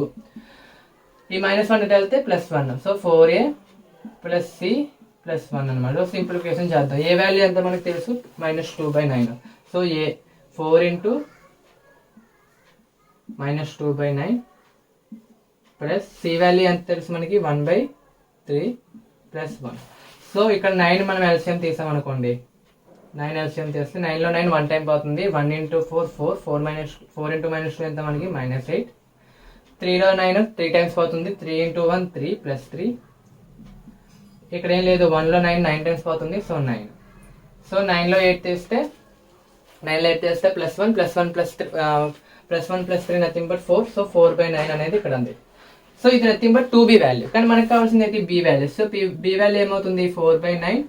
ఈ -1 వెళ్తే +1. So 4a plus C plus 1 అనమాట. సింప్లిఫికేషన్ చేద్దాం. ఏ వాల్యూ ఎంత మనకు తెలుసు -2/9. సో ఏ 4 ఇంటూ -2/9 ప్లస్ సి వాల్యూ ఎంత తెలుసు మనకి 1/3 ప్లస్ 1. సో ఇక్కడ 9 మనం ఎల్సిఎం తీసామనుకోండి, 9 ఎల్సిఎం తీస్తే 9లో 9 1 టైం పోతుంది. 1 ఇంటూ 4 4 ఇంటూ -2 ఎంత మనకి -8. 3లో 9 3 టైమ్స్ పోతుంది. 3 ఇంటూ 1 3 ప్లస్ 3 ఇక్కడ ఏం లేదు, 1లో 9 9 టైమ్స్ పోతుంది, సో 9. సో 9లో 8 తీస్తే +1 +1 +3 నథింగ్ బట్ 4. సో 4/9 అనేది ఇక్కడ ఉంది. సో ఇది నథింగ్ బట్ 2b వాల్యూ, కానీ మనకు కావాల్సింది ఏంటి b value. So b value ఏమవుతుంది 4/9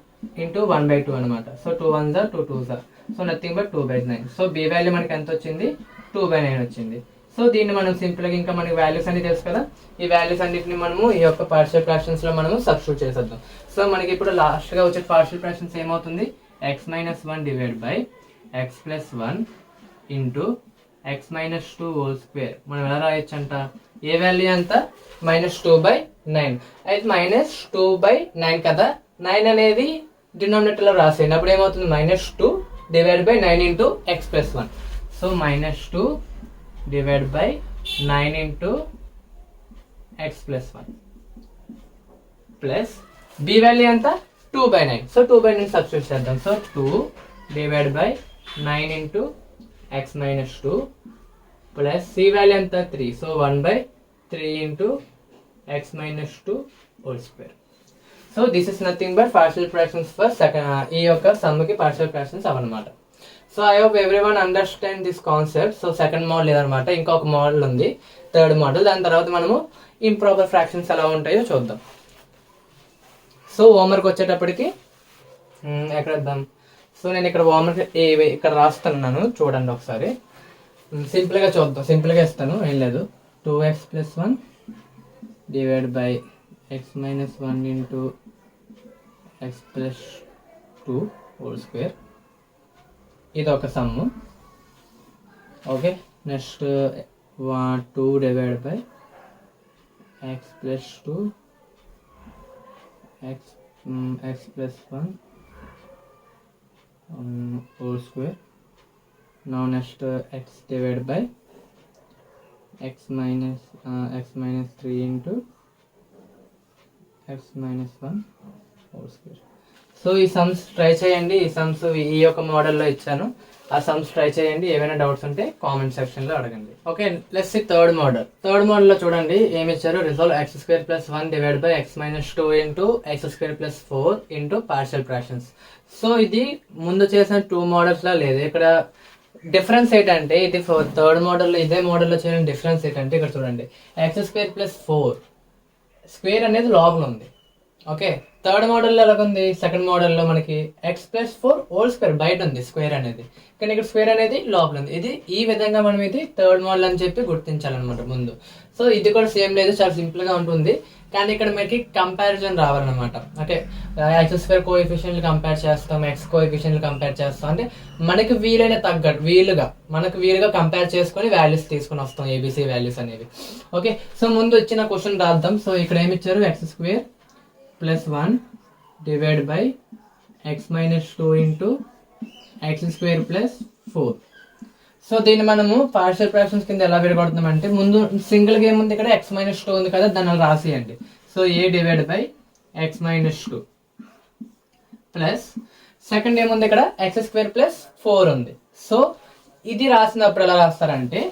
× 1/2 అనమాట. So 2 1s are 2 2s are, so nothing but 2/9. So b value మనకి ఎంత వచ్చింది 2/9 వచ్చింది. సో దీన్ని మనం సింపుల్ గా ఇంకా మనకి వాల్యూస్ అన్ని తెలుసు కదా, ఈ వాల్యూస్ అన్నిటిని మనము ఈ యొక్క పార్షియల్ ఫ్రాక్షన్స్ లో మనము సబ్స్టిట్యూట్ చేసేద్దాం. సో మనకి ఇప్పుడు లాస్ట్ గా వచ్చే పార్షియల్ ఫ్రాక్షన్స్ ఏమవుతుంది, x - 1 divide by x + 1 into x - 2 whole square. మనం ఎలా రాయొచ్చు అంట, ఏ వాల్యూ అంత -2/9. అయితే -2/9 కదా, 9 అనేది డినామినేటర్ లో రాసేయండి. అప్పుడు ఏమవుతుంది -2 divide by 9 into x + 1. So -2 divide by 9 into x + 1 plus b value ఎంత 2/9. సో 2/9 సబ్స్టిట్యూట్ చేద్దాం. So 2 divide by 9 into x - 2 plus c value ఎంత 3. So 1/3 into x - 2 whole square. So this is nothing but partial fractions for second, ఈ యొక్క sum కి partial fractions అవన్నమాట. So I hope everyone understand this concept. So second model ఇదనమాట, ఇంకొక model ఉంది third model. దాని తర్వాత మనము ఇంప్రాపర్ ఫ్రాక్షన్స్ ఎలా ఉంటాయో చూద్దాం. సో హోంవర్క్ వచ్చేటప్పటికి ఎక్కడ వద్దాం. సో నేను ఇక్కడ హోంవర్క్ ఇక్కడ రాస్తున్నాను, చూడండి ఒకసారి. సింపుల్గా చూద్దాం, సింపుల్గా ఇస్తాను, ఏం లేదు. 2x + 1 divide by x - 1 into x + 2 whole square. ఇది ఒక some. Okay, next 2 divide by x + 2 x + 1 whole square. Now next x divided by x minus 3 into x - 1 whole square. So ఈ సమ్స్ ట్రై చేయండి. ఈ sums ఈ యొక్క మోడల్లో ఇచ్చాను, ఆ సమ్స్ ట్రై చేయండి. ఏమైనా డౌట్స్ ఉంటే కామెంట్ సెక్షన్ లో అడగండి. Okay, let's see third model. Third model లో చూడండి ఏమి ఇచ్చారు. Resolve x² + 1 divide by x - 2 into x² + 4 into partial fractions. So ఇది ముందు చేసిన 2 మోడల్స్ లా లేదు. ఇక్కడ డిఫరెన్స్ ఏంటంటే, ఇది థర్డ్ మోడల్లో ఇదే మోడల్లో చేయడం డిఫరెన్స్ ఏంటంటే, ఇక్కడ చూడండి x² + 4 స్క్వేర్ అనేది లోపల ఉంది. ఓకే, థర్డ్ మోడల్లో ఎలా ఉంది, సెకండ్ మోడల్లో మనకి x + 4 హోల్ స్క్వేర్ బయట ఉంది స్క్వేర్ అనేది, కానీ ఇక్కడ స్క్వేర్ అనేది లోపల ఉంది. ఇది ఈ విధంగా మనం ఇది థర్డ్ మోడల్ అని చెప్పి గుర్తించాలన్నమాట ముందు. సో ఇది కూడా సేమ్ లేదు, చాలా సింపుల్ గా ఉంటుంది, కానీ ఇక్కడ మనకి కంపారిజన్ రావాలన్నమాట. ఓకే, x² కోఎఫిషియెంట్లు కంపేర్ చేస్తాం, x కోఎఫిషియెంట్లు కంపేర్ చేస్తాం, అంటే మనకి వీలైన తగ్గట్టు మనకు వీలుగా కంపేర్ చేసుకొని వాల్యూస్ తీసుకొని వస్తాం, ఏబిసి వాల్యూస్ అనేవి. ఓకే, సో ముందు వచ్చిన క్వశ్చన్ రాద్దాం. సో ఇక్కడ ఏమి ఇచ్చారు, x² + 1 divide by x - 2 into x² + 4. So దీన్ని మనము పార్షియల్ ఫ్రాక్షన్స్ కింద ఎలా విడగొడుతున్నాం అంటే, ముందు సింగిల్ గా ఏముంది ఇక్కడ x - 2 ఉంది కదా, దాన్ని అలా రాసేయండి. So a divide by x - 2 plus second ఏముంది ఇక్కడ x² + 4 ఉంది. సో ఇది రాసినప్పుడు ఎలా రాస్తారంటే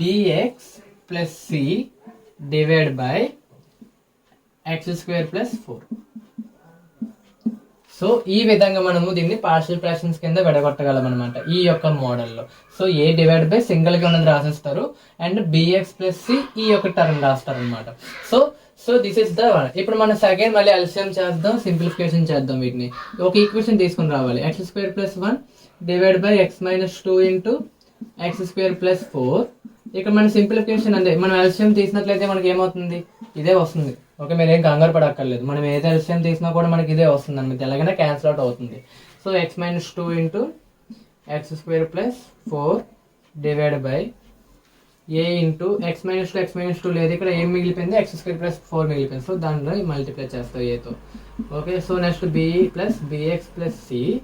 bx + c divide by x² + 4. So ఈ విధంగా మనము దీన్ని పార్షియల్ ఫ్రాక్షన్స్ కింద విడగొట్టగలం అనమాట ఈ యొక్క మోడల్లో. So a divide by single గా ఉన్నది రాసేస్తారు, అండ్ bx + c ఈ యొక్క టర్మ్ రాస్తారు అనమాట. So this is the one. ఇప్పుడు మనం సెకండ్ మళ్ళీ ఎల్సిఎం చేద్దాం, సింప్లిఫికేషన్ చేద్దాం. వీటిని ఒక ఈక్వేషన్ తీసుకుని రావాలి. x² + 1 divide by x - 2 into x² + 4. ఇక్కడ మన సింప్లిఫికేషన్ అంటే మనం ఎల్సిఎం తీసినట్లయితే మనకి ఏమవుతుంది, ఇదే వస్తుంది. ఓకే, మీరు ఏం కంగారు పడక్కర్లేదు, మనం ఏదో ఎల్సిఎం తీసినా కూడా మనకి ఇదే వస్తుంది అనమాట, ఎలాగైనా క్యాన్సిల్ అవుట్ అవుతుంది. So x - 2 into x² + 4 divide by a into x - 2 లేదు, ఇక్కడ ఏం మిగిలిపోయింది, x² + 4 మిగిలిపోయింది. సో దాంట్లో మల్టిప్లై చేస్తాం ఏతో. Okay, so next b + bx + c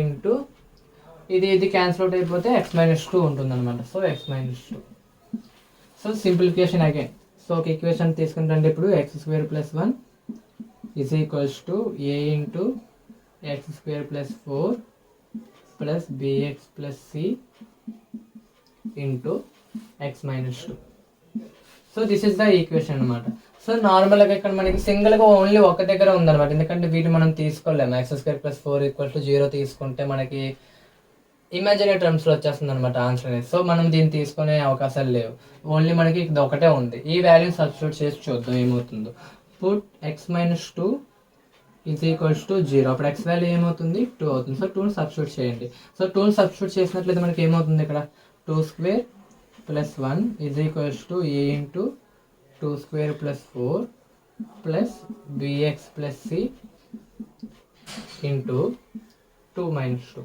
into ఇది క్యాన్సిల్ అవుట్ అయిపోతే x - 2 ఉంటుంది అనమాట. So x - 2. So simplification again. So ఒక ఈక్వేషన్ తీసుకుంటే ఇప్పుడు x² + 1 is equals to a into x² + 4 plus bx + c into x - 2. So this is the equation అనమాట. So నార్మల్గా ఇక్కడ మనకి సింగిల్గా ఓన్లీ ఒక దగ్గర ఉందన్నమాట, ఎందుకంటే వీటి మనం తీసుకోలేము. x² + 4 = 0 తీసుకుంటే మనకి ఇమాజినరీ టర్మ్స్లో వచ్చేస్తుంది అనమాట ఆన్సర్ అనేది. సో మనం దీన్ని తీసుకునే అవకాశాలు లేవు, ఓన్లీ మనకి ఇది ఒకటే ఉంది. ఈ వాల్యూ సబ్స్టిట్యూట్ చేసి చూద్దాం ఏమవుతుందో. Put x - 2 = 0. అప్పుడు x వాల్యూ ఏమవుతుంది, 2 అవుతుంది. సో 2ని సబ్స్టిట్యూట్ చేయండి. సో 2ని సబ్స్టిట్యూట్ చేసినట్లయితే మనకి ఏమవుతుంది, ఇక్కడ 2² + 1 = a × 2² + 4 + bx + c × 2 - 2.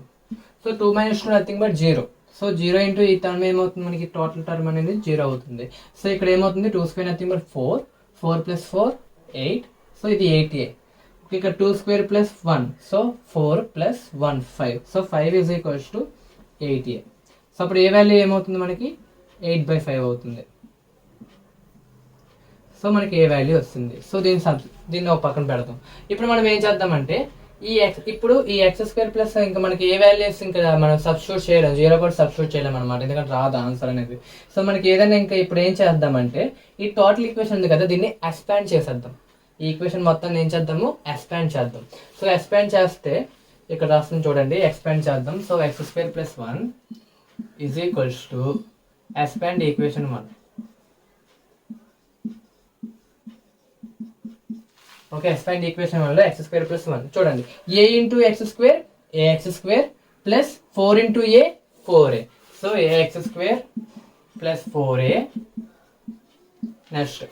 So 2 - 2 nothing but 0. So 0 into ఈ టర్మ్ ఏమవుతుంది, మనకి టోటల్ టర్మ్ అనేది 0 అవుతుంది. సో ఇక్కడ ఏమవుతుంది, 2² నథింగ్ బట్ 4, 4 + 4 8. సో ఇది 8a. ఇక్కడ 2² + 1, సో 4 + 1 5. So 5 = 8a. సో అప్పుడు ఏ వాల్యూ ఏమవుతుంది, మనకి 8/5 అవుతుంది. సో మనకి ఏ వాల్యూ వస్తుంది. సో దీన్ని ఒక పక్కన పెడతాం. ఇప్పుడు మనం ఏం చేద్దామంటే ఇప్పుడు ఈ x² ప్లస్ ఇంకా మనకి ఏ వాల్యూస్ ఇంకా మనం సబ్స్టిట్యూట్ చేయలేం, 0 కూడా సబ్స్టిట్యూట్ చేయలేం అనమాట, ఎందుకంటే రాదు ఆన్సర్ అనేది. సో మనకి ఏదైనా ఇంకా ఇప్పుడు ఏం చేద్దామంటే ఈ టోటల్ ఈక్వేషన్ ఉంది కదా, దీన్ని ఎక్స్పాండ్ చేసేద్దాం. ఈ ఈక్వేషన్ మొత్తం ఏం చేద్దాము, ఎక్స్పాండ్ చేద్దాం. సో ఎక్స్పాండ్ చేస్తే ఇక్కడ రాస్తుంది చూడండి, ఎక్స్పాండ్ చేద్దాం. So x² + 1 = expand equation 1. Okay, expand equation 1లో x² + 1 చూడండి, a × x² ax² + 4 × a 4a. So ax² + 4a next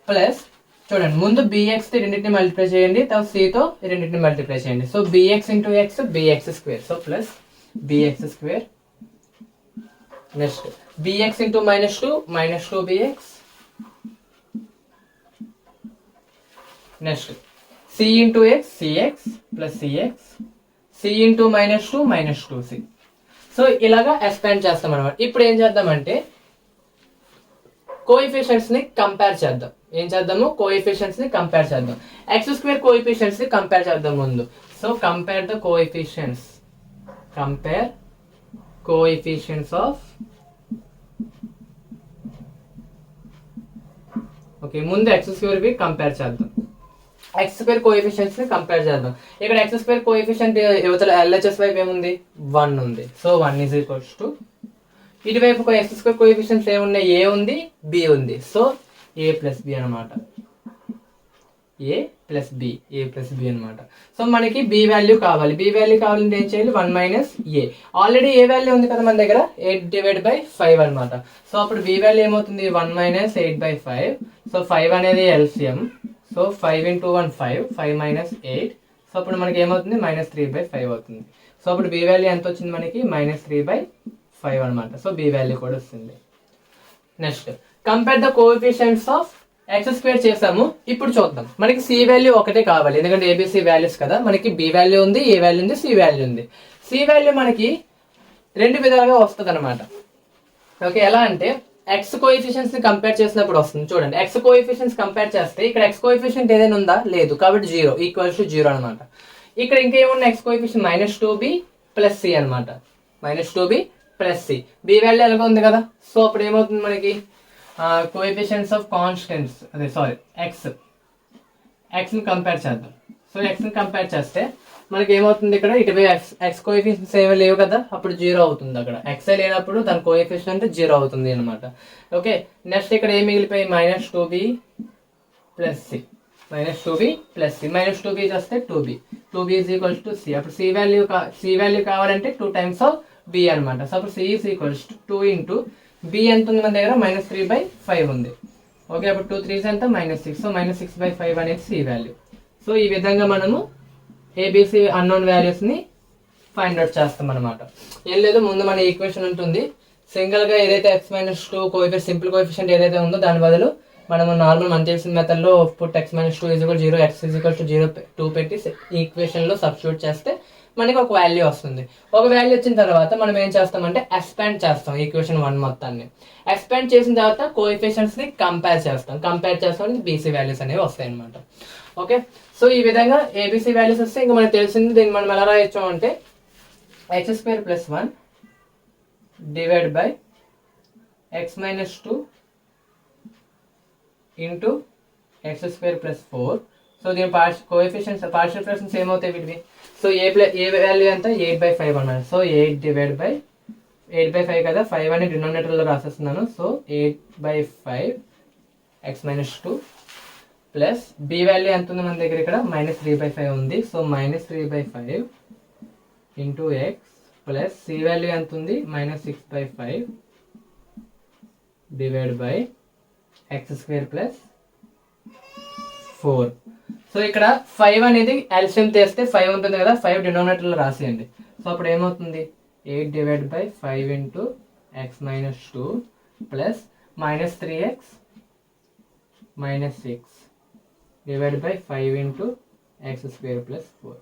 plus చూడండి, ముందు bx తో రెండింటిని మల్టిప్లై చేయండి, తర్వాత c తో రెండింటిని మల్టిప్లై చేయండి. So bx × x bx². So plus bx². Next bx × -2 2bx. Next c × x cx + cx, c × -2 2c. So ఇలాగా ఎక్స్పాండ్ చేస్తాం అనమాట. ఇప్పుడు ఏం చేద్దామంటే కోఎఫిషియెంట్స్ ని కంపేర్ చేద్దాం. ఏం చేద్దాము, కోఎఫిషియెంట్స్ ని కంపేర్ చేద్దాం. x² కోఎఫిషియెంట్స్ ని కంపేర్ చేద్దాం ముందు. So compare the coefficients, compare coefficients of, okay ముందు x² కంపేర్ చేద్దాం. x² కోఎఫిషియెంట్స్ ని కంపేర్ చేద్దాం. ఇక్కడ x² కోఎఫిషియెంట్ యువతల LHS వైపు ఏముంది, 1 ఉంది. సో 1 = ఇటువైపు x² కోఎఫిషియెంట్స్ ఏమున్నాయి, a ఉంది b ఉంది. సో a + b అనమాట, a + b అనమాట. సో మనకి b వాల్యూ కావాలి. b వాల్యూ కావాలంటే ఏం చేయాలి, 1 - a. ఆల్రెడీ a వాల్యూ ఉంది కదా మన దగ్గర, 8/5 అనమాట. సో అప్పుడు b వాల్యూ ఏమవుతుంది, 1 - 8/5. సో 5 అనేది LCM. సో 5 × 1 5, 5 - 8. సో అప్పుడు మనకి ఏమవుతుంది, -3/5 అవుతుంది. సో అప్పుడు b వాల్యూ ఎంత వచ్చింది మనకి, -3/5 అనమాట. సో b వాల్యూ కూడా వస్తుంది. Next compare the coefficients of x² చేసాము. ఇప్పుడు చూద్దాం, మనకి c వాల్యూ ఒకటే కావాలి, ఎందుకంటే ABC వాల్యూస్ కదా. మనకి b వాల్యూ ఉంది, a వాల్యూ ఉంది, c వాల్యూ ఉంది. c వాల్యూ మనకి రెండు విధాలుగా వస్తుంది అనమాట. ఓకే, ఎలా అంటే x కోఎఫిషియెంట్స్ ని కంపేర్ చేసినప్పుడు వస్తుంది చూడండి. x కోఎఫిషియెంట్స్ కంపేర్ చేస్తే ఇక్కడ x కోఎఫిషియెంట్ ఏదైనా ఉందా, లేదు, కాబట్టి 0 = 0 అనమాట. ఇక్కడ ఇంకేమున్నా x కోఎఫిషియెంట్ -2b + c అనమాట, -2b + c. b వాల్యూ ఎలాగో ఉంది కదా. సో అప్పుడు ఏమవుతుంది మనకి, కోఎఫిషియెంట్స్ ఆఫ్ కాన్స్టెంట్స్, అదే సారీ x ని కంపేర్ చేద్దాం. సో x ని కంపేర్ చేస్తే మనకి ఏమవుతుంది, ఇక్కడ ఇటువై x కోఎఫిషియెంట్స్ ఏమీ లేవు కదా, అప్పుడు 0 అవుతుంది. అక్కడ x లేనప్పుడు దాని కోఎఫిషియెంట్ 0 అవుతుంది అనమాట. ఓకే, నెక్స్ట్ ఇక్కడ ఏం మిగిలిపోయి, -2b + c, -2b + c, -2b చేస్తే 2b, 2b = c. అప్పుడు c వాల్యూ కావాలంటే 2 టైమ్స్ ఆఫ్ b అనమాట. సో అప్పుడు c = 2 × b ఎంత ఉంది మన దగ్గర, -3/5 ఉంది. ఓకే, అప్పుడు 2 3s ఎంత, -6. సో -6/5 అనేది c వాల్యూ. సో ఈ విధంగా మనము ABC అన్నోన్ వాల్యూస్ ని ఫైండ్ అవుట్ చేస్తాం అనమాట. ఏం లేదు, ముందు మన ఈక్వేషన్ ఉంటుంది, సింగిల్ గా ఏదైతే x - 2 కోఎఫిషియెంట్, సింపుల్ కోఎఫిషియెంట్ ఏదైతే ఉందో దాని బదులు మనము నార్మల్ మన తెలిసిన మెథడ్ లో పుట్ x - 2 = 0, x = 0 2 పెట్టి ఈక్వేషన్ లో సబ్స్టిట్యూట్ చేస్తే మనకి ఒక వాల్యూ వస్తుంది. ఒక వాల్యూ వచ్చిన తర్వాత మనం ఏం చేస్తామంటే ఎక్స్పాండ్ చేస్తాం ఈక్వేషన్ 1 మొత్తాన్ని. ఎక్స్పాండ్ చేసిన తర్వాత కోఎఫిషియెంట్స్ ని కంపేర్ చేస్తాం BC వాల్యూస్ అనేవి వస్తాయి అనమాట. ఓకే, సో ఈ విధంగా ABC వాల్యూస్ వస్తే ఇంకా మనకు తెలిసింది, దీన్ని మనం ఎలా రాయొచ్చు అంటే x² + 1 / x - 2 × X square plus 4. So దీని కోఎఫిషియెంట్స్ పార్షియల్ ఫ్రాక్షన్స్ ఏమవుతాయి వీటివి? సో ఏ వాల్యూ ఎంత 8/5 అన్నారు. సో 8/5 కదా, 5 అని డినామినేటర్లో రాసేస్తున్నాను. So 8/5 x-2 plus B value ఎంత ఉంది మన దగ్గర? ఇక్కడ -3/5 ఉంది. So -3/5 into X plus c value ఎంత ఉంది? -6/5 divide by x square plus 4. So ఇక్కడ 5 అనేది ఎల్సిఎం తీస్తే 5 ఉంటుంది కదా, 5 డినామినేటర్లో రాసేయండి. సో అప్పుడు ఏమవుతుంది? 8 divide by 5 into x-2 plus -3x -6 divide by 5 into x square plus 4.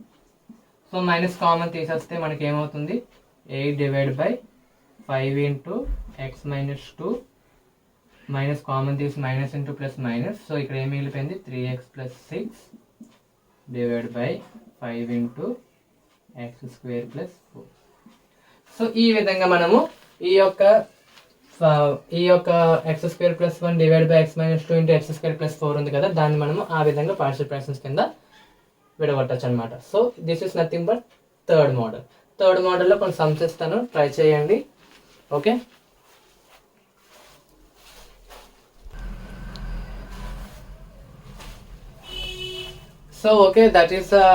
So minus common తీసేస్తే మనకి ఏమవుతుంది? 8 divide by 5 into x-2 minus common తీసి minus into plus minus. So ఇక్కడ ఏం మిగిలిపోయింది? 3x plus 6 divide by 5 into x square plus 4. So ఈ విధంగా మనము ఈ యొక్క x square plus 1 divide by x-2 into x square plus 4 ఉంది కదా, దాన్ని మనము ఆ విధంగా పార్షియల్ ఫ్రాక్షన్స్ కింద విడగొట్టచ్చు అనమాట. So this is nothing but third model. Third మోడల్లో కొన్ని సమ్స్ ఇస్తాను, ట్రై చేయండి. Okay, so okay, that is the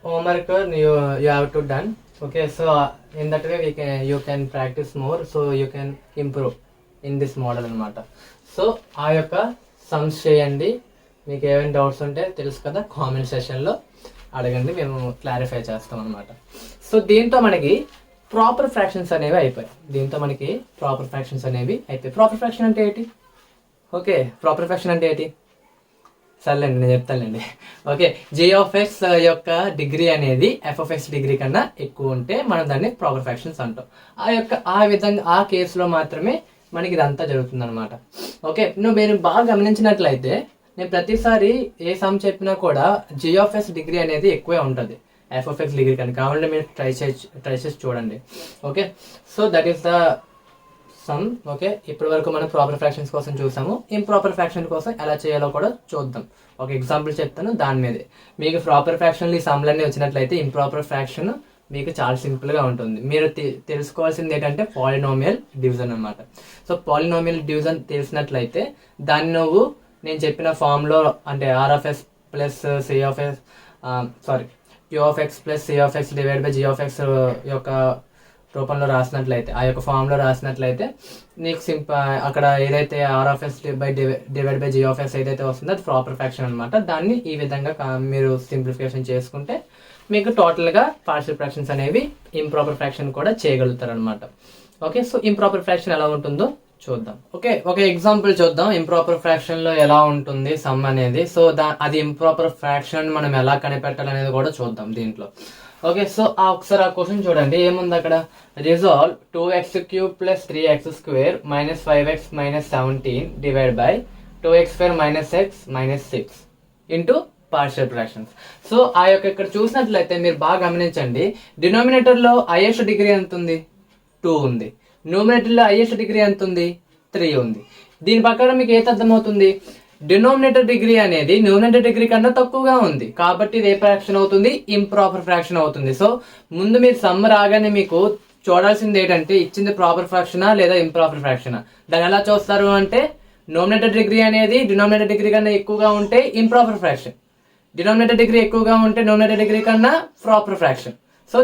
homework you have to done. Okay, so in that way you can practice more, so you can improve in this model అనమాట. So ఆ యొక్క sums చేయండి. మీకు ఏమైనా doubts ఉంటే తెలుసు కదా, కామెంట్ సెషన్లో అడగండి, మేము క్లారిఫై చేస్తాం అనమాట. సో దీంతో మనకి ప్రాపర్ ఫ్రాక్షన్స్ అనేవి అయిపోయాయి. ప్రాపర్ ఫ్రాక్షన్ అంటే ఏంటి? ఓకే, ప్రాపర్ ఫ్రాక్షన్ అంటే ఏంటి? సర్లేండి, నేను చెప్తానండి. ఓకే, g(x) యొక్క డిగ్రీ అనేది f(x) డిగ్రీ కన్నా ఎక్కువ ఉంటే మనం దాన్ని ప్రాపర్ ఫ్రాక్షన్స్ అంటాం. ఆ విధంగా ఆ కేసులో మాత్రమే మనకి ఇదంతా జరుగుతుంది అనమాట. ఓకే, మీరు బాగా గమనించినట్లయితే నేను ప్రతిసారి ఏ సమ్ చెప్పినా కూడా g(x) డిగ్రీ అనేది ఎక్కువే ఉంటుంది f(x) డిగ్రీ కన్నా. కావాలంటే మీరు ట్రై చేసి చూడండి. Okay, so that is the sum. Okay, ఇప్పటి వరకు మనం ప్రాపర్ ఫ్రాక్షన్స్ కోసం చూసాము. ఇంప్రాపర్ ఫ్రాక్షన్ కోసం ఎలా చేయాలో కూడా చూద్దాం. ఒక ఎగ్జాంపుల్ చెప్తాను, దాని మీదే మీకు ప్రాపర్ ఫ్రాక్షన్లు ఈ సమ్లన్నీ వచ్చినట్లయితే ఇంప్రాపర్ ఫ్రాక్షన్ మీకు చాలా సింపుల్గా ఉంటుంది. మీరు తెలుసుకోవాల్సింది ఏంటంటే పాలినోమియల్ డివిజన్ అనమాట. సో పాలినోమియల్ డివిజన్ తెలిసినట్లయితే దాన్ని నువ్వు నేను చెప్పిన ఫామ్లో, అంటే r(s) plus c(x) q(x) plus c(x) divide by g(x) యొక్క రూపంలో రాసినట్లయితే, ఆ యొక్క ఫామ్లో రాసినట్లయితే నీకు అక్కడ ఏదైతే r(s) డివైడ్ బై g(x) ఏదైతే వస్తుందో అది ప్రాపర్ ఫ్రాక్షన్ అనమాట. దాన్ని ఈ విధంగా మీరు సింప్లిఫికేషన్ చేసుకుంటే మీకు టోటల్గా పార్షియల్ ఫ్రాక్షన్స్ అనేవి ఇంప్రాపర్ ఫ్రాక్షన్ కూడా చేయగలుగుతారు అనమాట. ఓకే, సో ఇంప్రాపర్ ఫ్రాక్షన్ ఎలా ఉంటుందో చూద్దాం. ఓకే, ఒక ఎగ్జాంపుల్ చూద్దాం ఇంప్రాపర్ ఫ్రాక్షన్లో ఎలా ఉంటుంది సమ్ అనేది. సో అది ఇంప్రాపర్ ఫ్రాక్షన్ మనం ఎలా కనిపెట్టాలనేది కూడా చూద్దాం దీంట్లో. ఓకే, సో ఒకసారి ఆ క్వశ్చన్ చూడండి, ఏముంది అక్కడ? Resolve 2x³ plus 3x² minus 5x minus 17 divide by 2x² minus x minus 6 into partial fractions. So ఆ యొక్క ఇక్కడ చూసినట్లయితే మీరు బాగా గమనించండి, డినామినేటర్లో హైయెస్ట్ డిగ్రీ ఎంత ఉంది? 2 ఉంది. న్యూమినేటర్లో హైయెస్ట్ డిగ్రీ ఎంత ఉంది? 3 ఉంది. దీని ప్రకారం మీకు ఏది అర్థమవుతుంది? డినోమినేటర్ డిగ్రీ అనేది న్యూమినేటర్ డిగ్రీ కన్నా తక్కువగా ఉంది, కాబట్టి ఇది ఏ ఫ్రాక్షన్ అవుతుంది? ఇంప్రాపర్ ఫ్రాక్షన్ అవుతుంది. సో ముందు మీరు సమ్ రాగానే మీకు చూడాల్సింది ఏంటంటే ఇచ్చింది ప్రాపర్ ఫ్రాక్షనా లేదా ఇంప్రాపర్ ఫ్రాక్షనా. దాన్ని ఎలా చూస్తారు అంటే నోమినేటర్ డిగ్రీ అనేది డినోమినేటర్ డిగ్రీ కన్నా ఎక్కువగా ఉంటే ఇంప్రాపర్ ఫ్రాక్షన్, డినోమినేటర్ డిగ్రీ ఎక్కువగా ఉంటే నోమినేటర్ డిగ్రీ కన్నా ప్రాపర్ ఫ్రాక్షన్. సో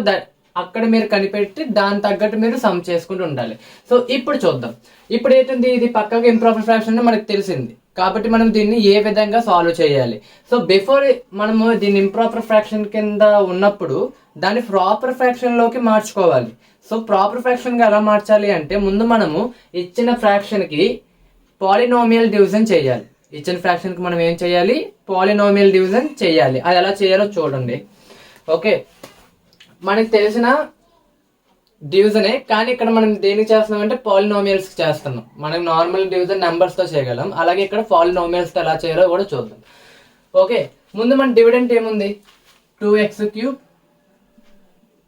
అక్కడ మీరు కనిపెట్టి దాని తగ్గట్టు మీరు సమ్ చేసుకుంటూ ఉండాలి. సో ఇప్పుడు చూద్దాం. ఇప్పుడు ఏంటంటే ఇది పక్కగా ఇంప్రాపర్ ఫ్రాక్షన్ మనకు తెలిసింది, కాబట్టి మనం దీన్ని ఏ విధంగా సాల్వ్ చేయాలి. సో బిఫోర్ మనము దీన్ని ఇంప్రాపర్ ఫ్రాక్షన్ కింద ఉన్నప్పుడు దాన్ని ప్రాపర్ ఫ్రాక్షన్ లోకి మార్చుకోవాలి. సో ప్రాపర్ ఫ్రాక్షన్ గా ఎలా మార్చాలి అంటే ముందు మనము ఇచ్చిన ఫ్రాక్షన్ కి పాలినోమియల్ డివిజన్ చేయాలి. ఇచ్చిన ఫ్రాక్షన్ కి మనం ఏం చేయాలి? పాలినోమియల్ డివిజన్ చేయాలి. అది ఎలా చేయాలో చూడండి. ఓకే, మనకి తెలిసిన డివిజనే, కానీ ఇక్కడ మనం దేనికి చేస్తున్నాం అంటే పాలినోమియల్స్ చేస్తున్నాం. మనం నార్మల్ డివిజన్ నెంబర్స్ తో చేయగలం, అలాగే ఇక్కడ పాలినోమియల్స్ తో ఎలా చేయాలో కూడా చూద్దాం. ఓకే, ముందు మన డివిడెంట్ ఏముంది? 2x³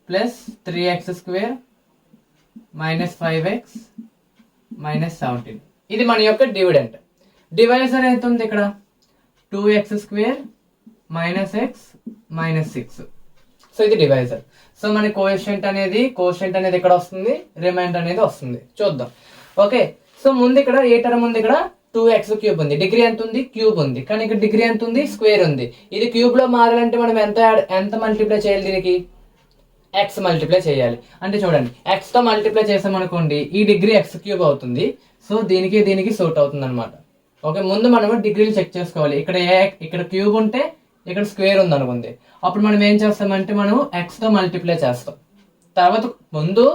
plus 3x² minus 5x minus 17. ఇది మన యొక్క డివిడెంట్. డివైజర్ ఎంత ఉంది ఇక్కడ? 2x² minus X minus 6. So ఇది డివైజర్. సో మన కోఎఫిషియంట్ అనేది ఇక్కడ వస్తుంది, రిమైండర్ అనేది వస్తుంది. చూద్దాం. ఓకే, సో ముందు ఇక్కడ ఏ టర్మ్ ఉంది, ఇక్కడ 2x³ ఉంది. డిగ్రీ ఎంత ఉంది, క్యూబ్ ఉంది. కానీ ఇక్కడ డిగ్రీ ఎంత ఉంది, స్క్వేర్ ఉంది. ఇది క్యూబ్ లో మారాలంటే మనం ఎంత మల్టిప్లై చేయాలి, దీనికి x మల్టిప్లై చేయాలి. అంటే చూడండి, x తో మల్టిప్లై చేసామనుకోండి ఈ డిగ్రీ x³ అవుతుంది. సో దీనికి సూట్ అవుతుంది అనమాట. ఓకే, ముందు మనము డిగ్రీలు చెక్ చేసుకోవాలి. ఇక్కడ క్యూబ్ ఉంటే ఇక్కడ స్క్వేర్ ఉంది అనుకుంది, అప్పుడు మనం ఏం చేస్తామంటే మనం x తో మల్టిప్లై చేస్తాం. తర్వాత ముందు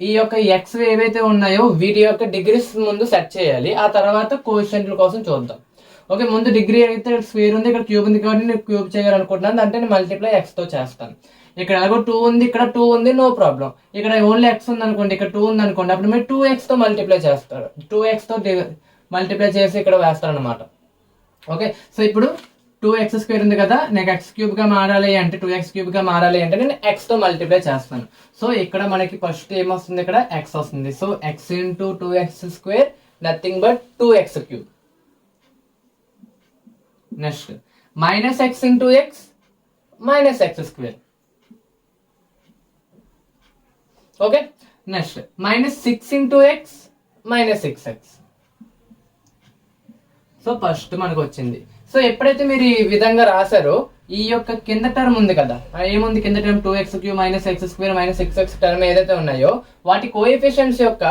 ఈ యొక్క ఎక్స్ ఏవైతే ఉన్నాయో వీటి యొక్క డిగ్రీస్ ముందు సెట్ చేయాలి. ఆ తర్వాత కోఎఫిషియంట్ల కోసం చూద్దాం. ఓకే, ముందు డిగ్రీ అయితే స్క్వేర్ ఉంది, ఇక్కడ క్యూబ్ ఉంది కాబట్టి నేను క్యూబ్ చేయాలనుకుంటున్నాను, అంటే నేను మల్టిప్లై x తో చేస్తాను. ఇక్కడ ఎలాగో 2 ఉంది, ఇక్కడ 2 ఉంది, నో ప్రాబ్లం. ఇక్కడ ఓన్లీ x ఉంది అనుకోండి, ఇక్కడ 2 ఉంది అనుకోండి, అప్పుడు మీరు 2x తో మల్టిప్లై చేస్తారు. 2x తో మల్టిప్లై చేసి ఇక్కడ వేస్తారు అనమాట. ఓకే, సో ఇప్పుడు 2x² ఉంది కదా, నాకు x³ గా మారాలి అంటే 2x³ గా మారాలి అంటే నేను x తో మల్టిప్లై చేస్తాను. సో ఇక్కడ మనకి ఫస్ట్ ఏమొస్తుంది, ఇక్కడ x వస్తుంది. So x into 2x² nothing but 2x³. Next minus x into x minus x². Okay, next minus 6 into x minus 6x. So first మనకు వచ్చింది. సో ఎప్పుడైతే మీరు ఈ విధంగా రాశారో ఈ యొక్క కింద టర్మ్ ఉంది కదా, ఏముంది కింద term 2x³ minus x² minus 6x term ఏదైతే ఉన్నాయో వాటి కోఎఫిషియెంట్స్ యొక్క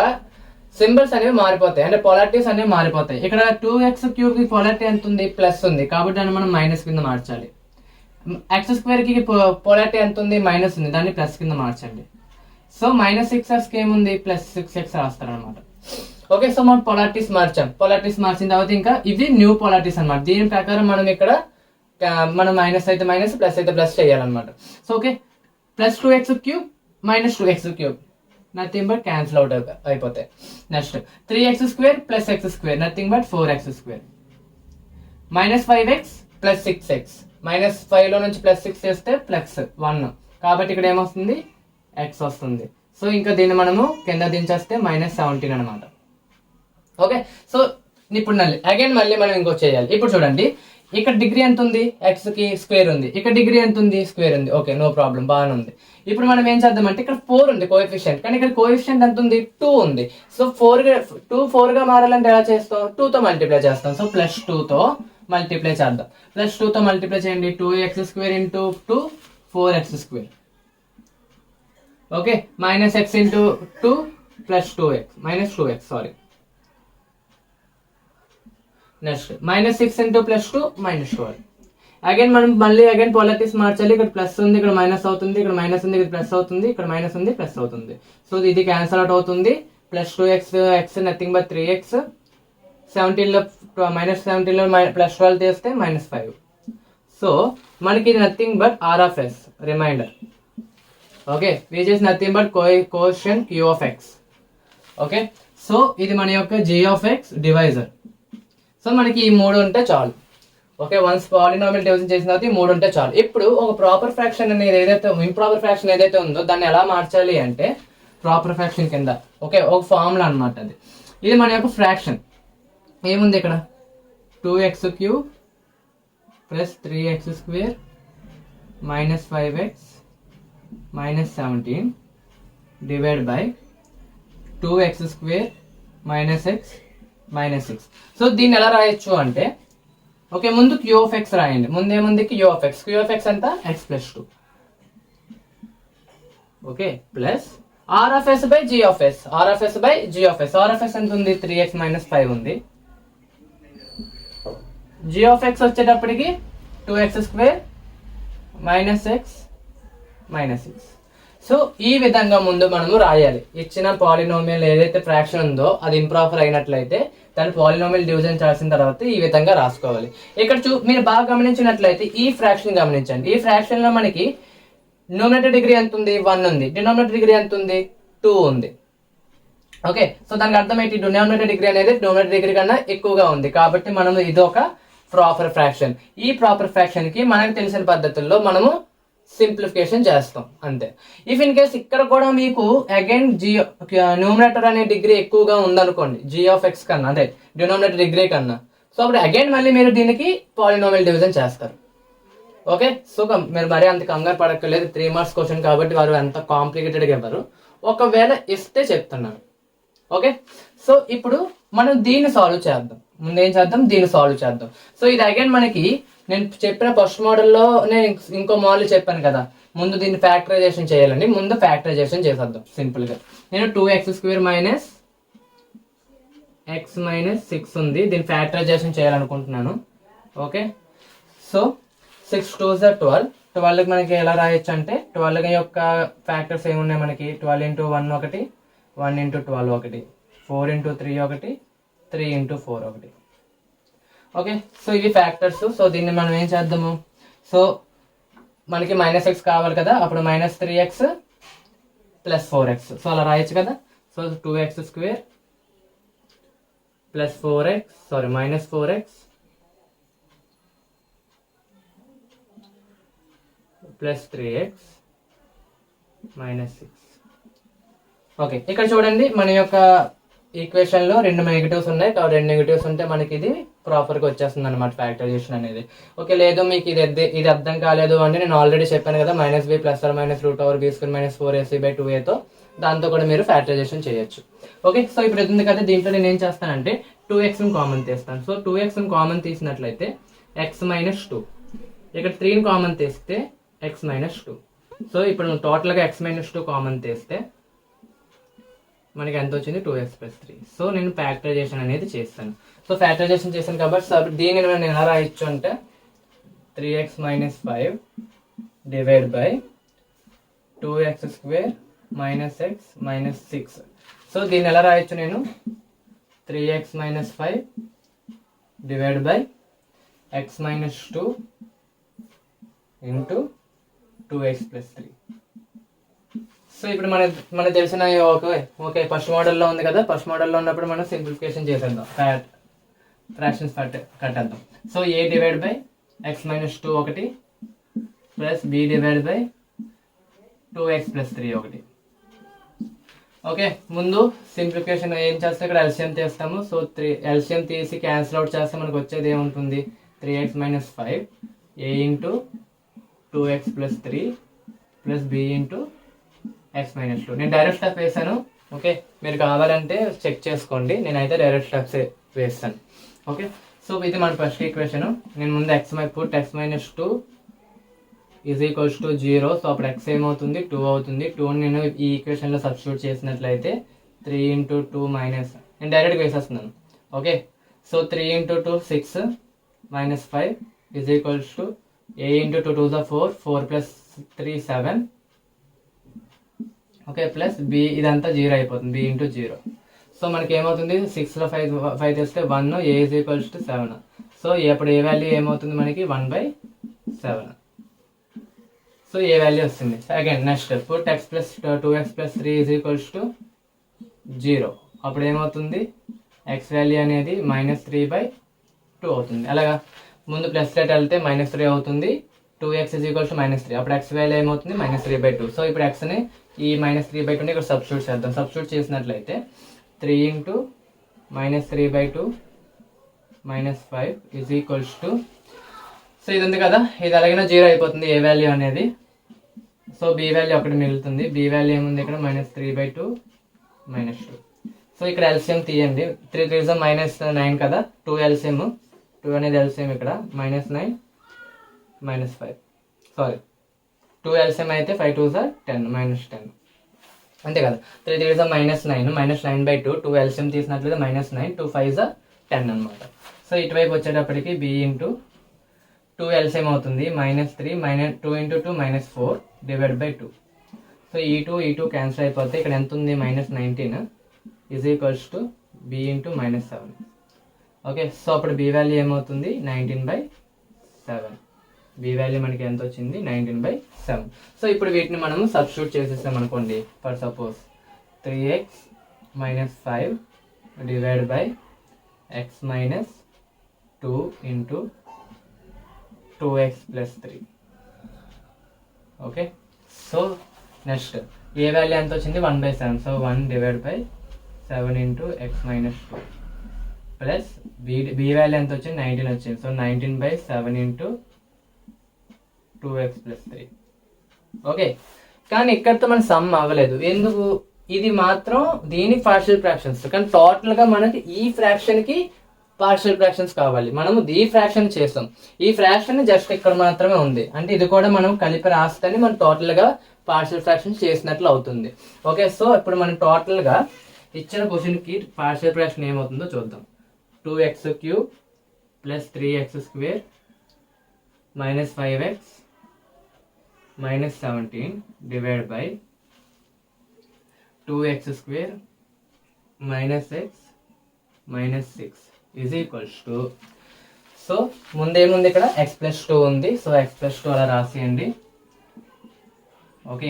సింబల్స్ అనేవి మారిపోతాయి, అంటే పొలారిటీస్ అనేవి మారిపోతాయి. ఇక్కడ 2x³ కి పొలారిటీ ఎంత ఉంది, ప్లస్ ఉంది, కాబట్టి దాన్ని మనం మైనస్ కింద మార్చాలి. x² కి పొలారిటీ ఎంత ఉంది, మైనస్ ఉంది, దాన్ని ప్లస్ కింద మార్చండి. సో మైనస్ 6x కి ఏముంది, ప్లస్ 6x రాస్తారనమాట. ఓకే, సో మనం పొలారిటీస్ మార్చాం. పొలారిటీస్ మార్చిన తర్వాత ఇంకా ఇవి న్యూ పొలారిటీస్ అనమాట. దీని ప్రకారం మనం ఇక్కడ మనం మైనస్ అయితే మైనస్, ప్లస్ అయితే ప్లస్ చేయాలన్నమాట. So okay, plus 2x³ minus 2x³ nothing but cancel out అయిపోతాయి. Next 3x² plus x² nothing but 4x². Minus 5x plus 6x. Minus 5 లో నుంచి ప్లస్ 6 చేస్తే ప్లస్ 1, కాబట్టి ఇక్కడ ఏమొస్తుంది, x వస్తుంది. సో ఇంకా దీన్ని మనము కింద దించేస్తే మైనస్ 17 అనమాట. ఓకే, సో ఇప్పుడు మళ్ళీ మనం ఇంకో చేయాలి. ఇప్పుడు చూడండి, ఇక్కడ డిగ్రీ ఎంత ఉంది, x కి స్క్వేర్ ఉంది, ఇక్కడ డిగ్రీ ఎంత ఉంది, స్క్వేర్ ఉంది. ఓకే, నో ప్రాబ్లం, బాగానే ఉంది. ఇప్పుడు మనం ఏం చేద్దామంటే ఇక్కడ 4 ఉంది కోఎఫిషియంట్, కానీ ఇక్కడ కోఎఫిషియంట్ ఎంత ఉంది, 2 ఉంది. సో 4 గా మారాలంటే ఎలా చేస్తాం, 2 తో మల్టిప్లై చేస్తాం. సో ప్లస్ 2 తో మల్టిప్లై చేద్దాం. ప్లస్ 2 తో మల్టిప్లై చేయండి. 2x² into 2 4x². Okay, minus x into 2 plus 2x minus 2x sorry. Next minus 6 into plus 2 minus 12. మనం మళ్ళీ పొలారిటీస్ మార్చాలి. ఇక్కడ ప్లస్ ఉంది, ఇక్కడ మైనస్ అవుతుంది, ఇక్కడ మైనస్ ఉంది, ఇక్కడ ప్లస్ అవుతుంది, ఇక్కడ మైనస్ ఉంది, ప్లస్ అవుతుంది. సో ఇది క్యాన్సల్ అవుట్ అవుతుంది. Plus 2x nothing but 3x. 17 లో మైనస్ 17 లో ప్లస్ 12 చేస్తే మైనస్ 5. సో మనకి ఇది nothing but r(s) remainder. Okay, which is nothing but coefficient q(x). Okay, so ఇది మన యొక్క g(x) డివైజర్. సో మనకి ఈ 3 ఉంటే చాలు. ఓకే, వన్స్ పాలినామియల్ డివిజన్ చేసిన తర్వాత ఈ 3 ఉంటే చాలు. ఇప్పుడు ఒక ప్రాపర్ ఫ్రాక్షన్ అనేది ఏదైతే ఇంప్రాపర్ ఫ్రాక్షన్ ఏదైతే ఉందో దాన్ని ఎలా మార్చాలి అంటే ప్రాపర్ ఫ్రాక్షన్ కింద ఓకే ఒక ఫార్ములా అనమాట. ఇది మన యొక్క ఫ్రాక్షన్. ఏముంది ఇక్కడ 2x³ plus 3x² minus 5x minus 17 divide by 2x² minus x minus 6. So దీన్ని ఎలా రాయొచ్చు అంటే ఓకే ముందు q(x) రాయండి. ముందు ఏముంది q(x) ఎంత x plus 2. Okay plus r(s) by g(s). r(s) by g(s). r(s) ఎంత ఉంది 3x మైనస్ 5 ఉంది. g(x) వచ్చేటప్పటికి 2x² minus x minus 6. So ఈ విధంగా ముందు మనము రాయాలి. ఇచ్చిన పాలినోమియల్ ఏదైతే ఫ్రాక్షన్ ఉందో అది ఇంప్రాపర్ అయినట్లయితే దాని పాలినోమియల్ డివిజన్ చేసిన తర్వాత ఈ విధంగా రాసుకోవాలి. ఇక్కడ మీరు బాగా గమనించినట్లయితే ఈ ఫ్రాక్షన్ గమనించండి. ఈ ఫ్రాక్షన్ లో మనకి న్యూమరేటర్ డిగ్రీ ఎంత ఉంది 1 ఉంది, డినామినేటర్ డిగ్రీ ఎంత ఉంది 2 ఉంది. ఓకే, సో దానికి అర్థం ఏంటి, డినామినేటర్ డిగ్రీ అనేది న్యూమరేటర్ డిగ్రీ కన్నా ఎక్కువగా ఉంది, కాబట్టి మనము ఇది ఒక ప్రాపర్ ఫ్రాక్షన్. ఈ ప్రాపర్ ఫ్రాక్షన్ కి మనకు తెలిసిన పద్ధతుల్లో మనము సింప్లిఫికేషన్ చేస్తాం అంతే. ఇఫ్ ఇన్ కేస్ ఇక్కడ కూడా మీకు అగైన్ న్యూమరేటర్ అనే డిగ్రీ ఎక్కువగా ఉందనుకోండి g(x) కన్నా, అదే డినామినేటర్ డిగ్రీ కన్నా, సో అప్పుడు అగైన్ మళ్ళీ మీరు దీనికి పాలినామియల్ డివిజన్ చేస్తారు. ఓకే, సో మీరు మరీ అంత కంగారు పడక్కర్లేదు, 3 మార్క్స్ క్వశ్చన్ కాబట్టి వారు అంత కాంప్లికేటెడ్గా ఇవ్వరు. ఒకవేళ ఇస్తే చెప్తున్నాను. ఓకే, సో ఇప్పుడు మనం దీన్ని సాల్వ్ చేద్దాం. ముందు ఏం చేద్దాం, దీన్ని సాల్వ్ చేద్దాం. సో ఇది అగైన్ మనకి నేను చెప్పిన ఫస్ట్ మోడల్లో నేను ఇంకో మోడల్ చెప్పాను కదా, ముందు దీన్ని ఫ్యాక్టరైజేషన్ చేయాలండి. ముందు ఫ్యాక్టరైజేషన్ చేసేద్దాం సింపుల్గా. నేను 2x² మైనస్ x మైనస్ 6 ఉంది, దీన్ని ఫ్యాక్టరైజేషన్ చేయాలనుకుంటున్నాను. Okay, so 6 2s are 12. 12కి మనకి ఎలా రాయొచ్చు అంటే 12 యొక్క ఫ్యాక్టర్స్ ఏమున్నాయి మనకి, 12 into 1 ఒకటి, 1 into 12 ఒకటి, 4 into 3 ఒకటి, 3 into 4 ఒకటి. ఓకే, సో ఇవి ఫ్యాక్టర్స్. సో దీన్ని మనం ఏం చేద్దాము, సో మనకి -x కావాలి కదా, అప్పుడు -3x + 4x. సో అలా రాయొచ్చు కదా. So 2x² + 4x -4x + 3x -6. Okay, ఇక్కడ చూడండి మన యొక్క ఈక్వేషన్ లో 2 నెగటివ్స్ ఉన్నాయి. 2 నెగటివ్స్ ఉంటే మనకి ఇది ప్రాపర్ గా వచ్చేస్తుంది అనమాట ఫ్యాక్టరైజేషన్ అనేది. ఓకే, లేదు మీకు ఇది అర్థం కాలేదు అంటే నేను ఆల్రెడీ చెప్పాను కదా, -b + or -√b² - 4ac/2aతో దాంతో కూడా మీరు ఫ్యాక్టరైజేషన్ చేయొచ్చు. ఓకే, సో ఇప్పుడు ఉంది కదా, దీంట్లో నేను ఏం చేస్తానంటే 2x కామన్ తీస్తాను. సో 2x కామన్ తీసినట్లయితే x - 2, ఇక్కడ 3 కామన్ తీస్తే x - 2. సో ఇప్పుడు టోటల్గా x - 2 కామన్ తీస్తే మనకి ఎంత వచ్చింది, 2x + 3. సో నేను ఫ్యాక్టరైజేషన్ అనేది చేస్తాను. సో ఫ్యాక్టరైజేషన్ చేశాను కాబట్టి దీన్ని నేను ఎలా రాయొచ్చు అంటే 3x - 5 divide by 2x² - x - 6. So దీన్ని ఎలా రాయొచ్చు నేను, 3x - 5 divide by x - 2 into 2x + 3. So ఇప్పుడు మనకు తెలిసిన ఓకే ఫస్ట్ మోడల్లో ఉంది కదా, ఫస్ట్ మోడల్లో ఉన్నప్పుడు మనం సింప్లిఫికేషన్ చేసేద్దాం, ఫ్రాక్షన్స్ కట్టేద్దాం. So a divide by x - 2 ఒకటి plus b divide by 2x + 3 ఒకటి. ఓకే, ముందు సింప్లిఫికేషన్ ఏం చేస్తే ఇక్కడ ఎల్సిఎం తీస్తాము. సో ఎల్సిఎం తీసి క్యాన్సిల్ అవుట్ చేస్తే మనకు వచ్చేది ఏముంటుంది, 3x - 5 a into 2x + 3 plus b into x - 2. నేను డైరెక్ట్ స్టెప్ వేసాను. ఓకే, మీరు కావాలంటే చెక్ చేసుకోండి, నేనైతే డైరెక్ట్ స్టెప్స్ వేస్తాను. ఓకే, సో ఇది మన ఫస్ట్ ఈక్వేషన్. నేను ముందు x - 2 = 0. సో అప్పుడు x ఏమవుతుంది, 2 అవుతుంది. 2ని నేను ఈ ఈక్వేషన్లో సబ్స్టిట్యూట్ చేసినట్లయితే 3 into 2 నేను డైరెక్ట్గా వేసేస్తున్నాను. Okay, so 3 into 2 6 - 5 = a into 2 2s are 4, 4 + 3 7. Okay, plus b ఇదంతా 0 అయిపోతుంది, b into 0. సో మనకి ఏమవుతుంది, 6లో 5 తెస్తే 1, a = 7. సో అప్పుడు ఏ వాల్యూ ఏమవుతుంది మనకి, 1/7. సో ఏ వాల్యూ వస్తుంది. Again next put x + 2x + 3 = 0. అప్పుడు ఏమవుతుంది, x వాల్యూ అనేది -3/2 అవుతుంది. అలాగా ముందు ప్లస్ రేట్ వెళ్తే -3 అవుతుంది, 2x = -3. అప్పుడు x వాల్యూ ఏమవుతుంది, -3/2. సో ఇప్పుడు xని ఈ -3/2ని ఇక్కడ సబ్స్టిట్యూట్ చేద్దాం. సబ్స్టిట్యూట్ చేసినట్లయితే 3 into -3/2 - 5 = సో ఇది ఉంది కదా, ఇది అలాగే 0 అయిపోతుంది ఏ వాల్యూ అనేది. సో b వాల్యూ ఒకటి మిగులుతుంది. b వాల్యూ ఏముంది ఇక్కడ, -3/2 - 2. సో ఇక్కడ ఎల్సిఎం తీయండి. 3 3 -9 కదా, 2 ఎల్సిఎం, 2 అనేది ఎల్సిఎం ఇక్కడ, -9 -5 సారీ 2 ఎల్సిఎం అయితే 5 2s are 10 -10 అంతే కదా. 3 3 -9 -9/2 2 ఎల్సిఎం తీసినట్లయితే -9 2 5s are 10 అనమాట. సో ఇటువైపు వచ్చేటప్పటికి b ఇంటూ 2 ఎల్సిఎం అవుతుంది, -3 2 into 2 -4 డివైడ్ బై 2. సో ఈ 2 క్యాన్సిల్ అయిపోతే ఇక్కడ ఎంత ఉంది, -19 = b ఇంటూ -7. ఓకే, సో అప్పుడు b వాల్యూ ఏమవుతుంది, 19/7. b వాల్యూ మనకి ఎంత వచ్చింది, 19/7. సో ఇప్పుడు వీటిని మనం సబ్స్టిట్యూట్ చేసేసాం అనుకోండి. For suppose 3x - 5 divide by x - 2 into 2x + 3. Okay, so next A value ఎంత వచ్చింది, 1/7. So 1 divide by 7 into x - 2. Plus B value ఎంత వచ్చింది 19 వచ్చింది. So 19/7 into 2x plus 3. Okay, కానీ ఇక్కడతో మన సమ్ అవ్వలేదు. ఎందుకు? ఇది మాత్రం దీని పార్షియల్ ఫ్రాక్షన్స్, కానీ టోటల్ గా మనకి ఈ ఫ్రాక్షన్ కి పార్షియల్ ఫ్రాక్షన్స్ కావాలి. మనము ఈ ఫ్రాక్షన్ చేస్తాం, ఈ ఫ్రాక్షన్ జస్ట్ ఇక్కడ మాత్రమే ఉంది, అంటే ఇది కూడా మనం కలిపి రాస్తేనే మనం టోటల్ గా పార్షియల్ ఫ్రాక్షన్ చేసినట్లు అవుతుంది. ఓకే, సో ఇప్పుడు మనం టోటల్ గా ఇచ్చిన క్వశ్చన్ కి పార్షియల్ ఫ్రాక్షన్ ఏమవుతుందో చూద్దాం. 2x³ plus 3x² minus 5x minus 17 divide by 2x² minus x minus 6 is equals to, so ముందేముంది ఇక్కడ x+2 ఉంది, సో x+2 అలా రాసేయండి. ఓకే,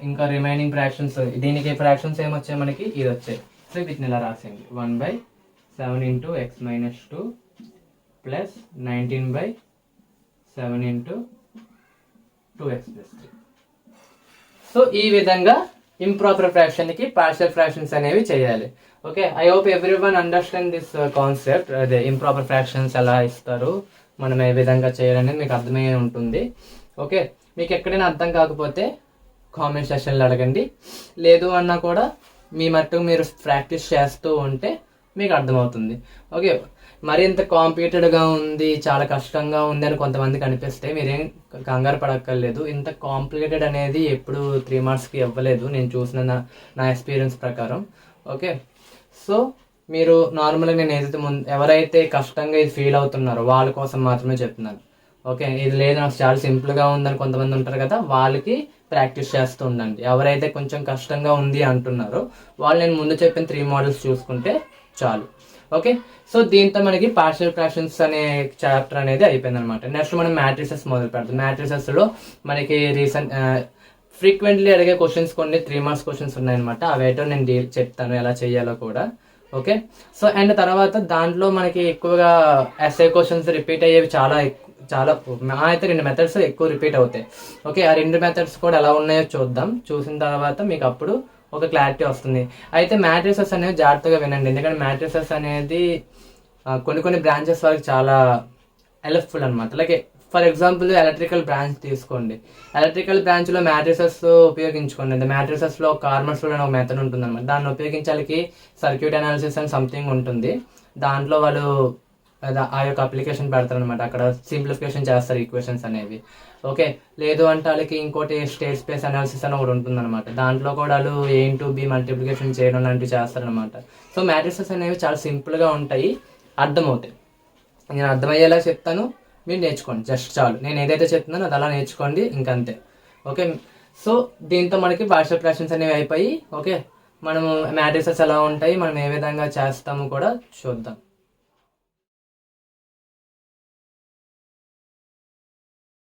ఇంకా రిమైనింగ్ ఫ్రాక్షన్స్, దీనికి ఫ్రాక్షన్స్ ఏమొచ్చాయి మనకి, ఇది వచ్చాయి. సో వీటిని ఇలా రాసేయండి. 1/7 into x minus 2 plus 19/7 into 2x plus 3. So ఈ విధంగా ఇంప్రాపర్ ఫ్రాక్షన్ కి పార్షియల్ ఫ్రాక్షన్స్ అనేవి చేయాలి. Okay, I hope everyone understand this concept. అదే ఇంప్రాపర్ ఫ్రాక్షన్స్ ఎలా ఇస్తారు, మనం ఏ విధంగా చేయాలనేది మీకు అర్థమయ్యే ఉంటుంది. ఓకే, మీకు ఎక్కడైనా అర్థం కాకపోతే కామెంట్ సెక్షన్లో అడగండి, లేదు అన్నా కూడా మీ మట్టుకు మీరు ప్రాక్టీస్ చేస్తూ ఉంటే మీకు అర్థమవుతుంది. ఓకే, మరింత కాంప్లికేటెడ్గా ఉంది, చాలా కష్టంగా ఉంది అని కొంతమందికి అనిపిస్తే మీరేం కంగారు పడక్కర్లేదు. ఇంత కాంప్లికేటెడ్ అనేది ఎప్పుడు 3 మార్క్స్కి ఇవ్వలేదు నేను చూసిన నా ఎక్స్పీరియన్స్ ప్రకారం. ఓకే, సో మీరు నార్మల్గా నేను ఏదైతే ఎవరైతే కష్టంగా ఇది ఫీల్ అవుతున్నారో వాళ్ళ కోసం మాత్రమే చెప్తున్నాను. ఓకే, ఇది లేదు నాకు చాలా సింపుల్గా ఉందని కొంతమంది ఉంటారు కదా, వాళ్ళకి ప్రాక్టీస్ చేస్తూ ఉండండి. ఎవరైతే కొంచెం కష్టంగా ఉంది అంటున్నారో వాళ్ళు నేను ముందు చెప్పిన 3 మోడల్స్ చూసుకుంటే చాలు. ఓకే, సో దీంతో మనకి పార్షియల్ ఫ్రాక్షన్స్ అనే చాప్టర్ అనేది అయిపోయింది అనమాట. నెక్స్ట్ మనం మ్యాట్రిసెస్ మొదలు పెడతాం. మ్యాట్రిసెస్లో మనకి ఫ్రీక్వెంట్లీ అడిగే క్వశ్చన్స్ కొన్ని 3 మార్క్స్ క్వశ్చన్స్ ఉన్నాయన్నమాట. అవేటో నేను చెప్తాను ఎలా చేయాలో కూడా. ఓకే, సో అండ్ తర్వాత దాంట్లో మనకి ఎక్కువగా ఎస్ఐ క్వశ్చన్స్ రిపీట్ అయ్యేవి చాలా అయితే 2 మెథడ్స్ ఎక్కువ రిపీట్ అవుతాయి. ఓకే, ఆ 2 మెథడ్స్ కూడా ఎలా ఉన్నాయో చూద్దాం. చూసిన తర్వాత మీకు అప్పుడు ఒక క్లారిటీ వస్తుంది. అయితే మ్యాట్రిసెస్ అనేవి జాగ్రత్తగా వినండి, ఎందుకంటే మ్యాట్రిసెస్ అనేది కొన్ని బ్రాంచెస్ వరకు చాలా హెల్ప్ఫుల్ అనమాట. Like for example electrical branch తీసుకోండి. ఎలక్ట్రికల్ బ్రాంచ్లో మ్యాట్రిసెస్ ఉపయోగించుకోండి. అంటే మ్యాట్రిసెస్లో కార్మర్స్లో ఒక మెథడ్ ఉంటుంది అనమాట. దాన్ని ఉపయోగించాలకి సర్క్యూట్ అనాలిసిస్ అని సంథింగ్ ఉంటుంది. దాంట్లో వాళ్ళు ఆ యొక్క అప్లికేషన్ పెడతారనమాట. అక్కడ సింప్లిఫికేషన్ చేస్తారు ఈక్వేషన్స్ అనేవి. ఓకే, లేదు అంటే వాళ్ళకి ఇంకోటి స్టేట్ స్పేస్ అనాలిసిస్ అని ఒకటి ఉంటుందన్నమాట. దాంట్లో కూడా వాళ్ళు A/B మల్టిప్లికేషన్ చేయడం లాంటివి చేస్తారనమాట. సో మ్యాట్రిసెస్ అనేవి చాలా సింపుల్గా ఉంటాయి, అర్థమవుతాయి. నేను అర్థమయ్యేలా చెప్తాను, మీరు నేర్చుకోండి జస్ట్ చాలు. నేను ఏదైతే చెప్తున్నానో అది అలా నేర్చుకోండి, ఇంకంతే. ఓకే, సో దీంతో మనకి పార్షియల్ ఫ్రాక్షన్స్ అనేవి అయిపోయి, ఓకే మనము మ్యాట్రిసెస్ ఎలా ఉంటాయి, మనం ఏ విధంగా చేస్తాము కూడా చూద్దాం.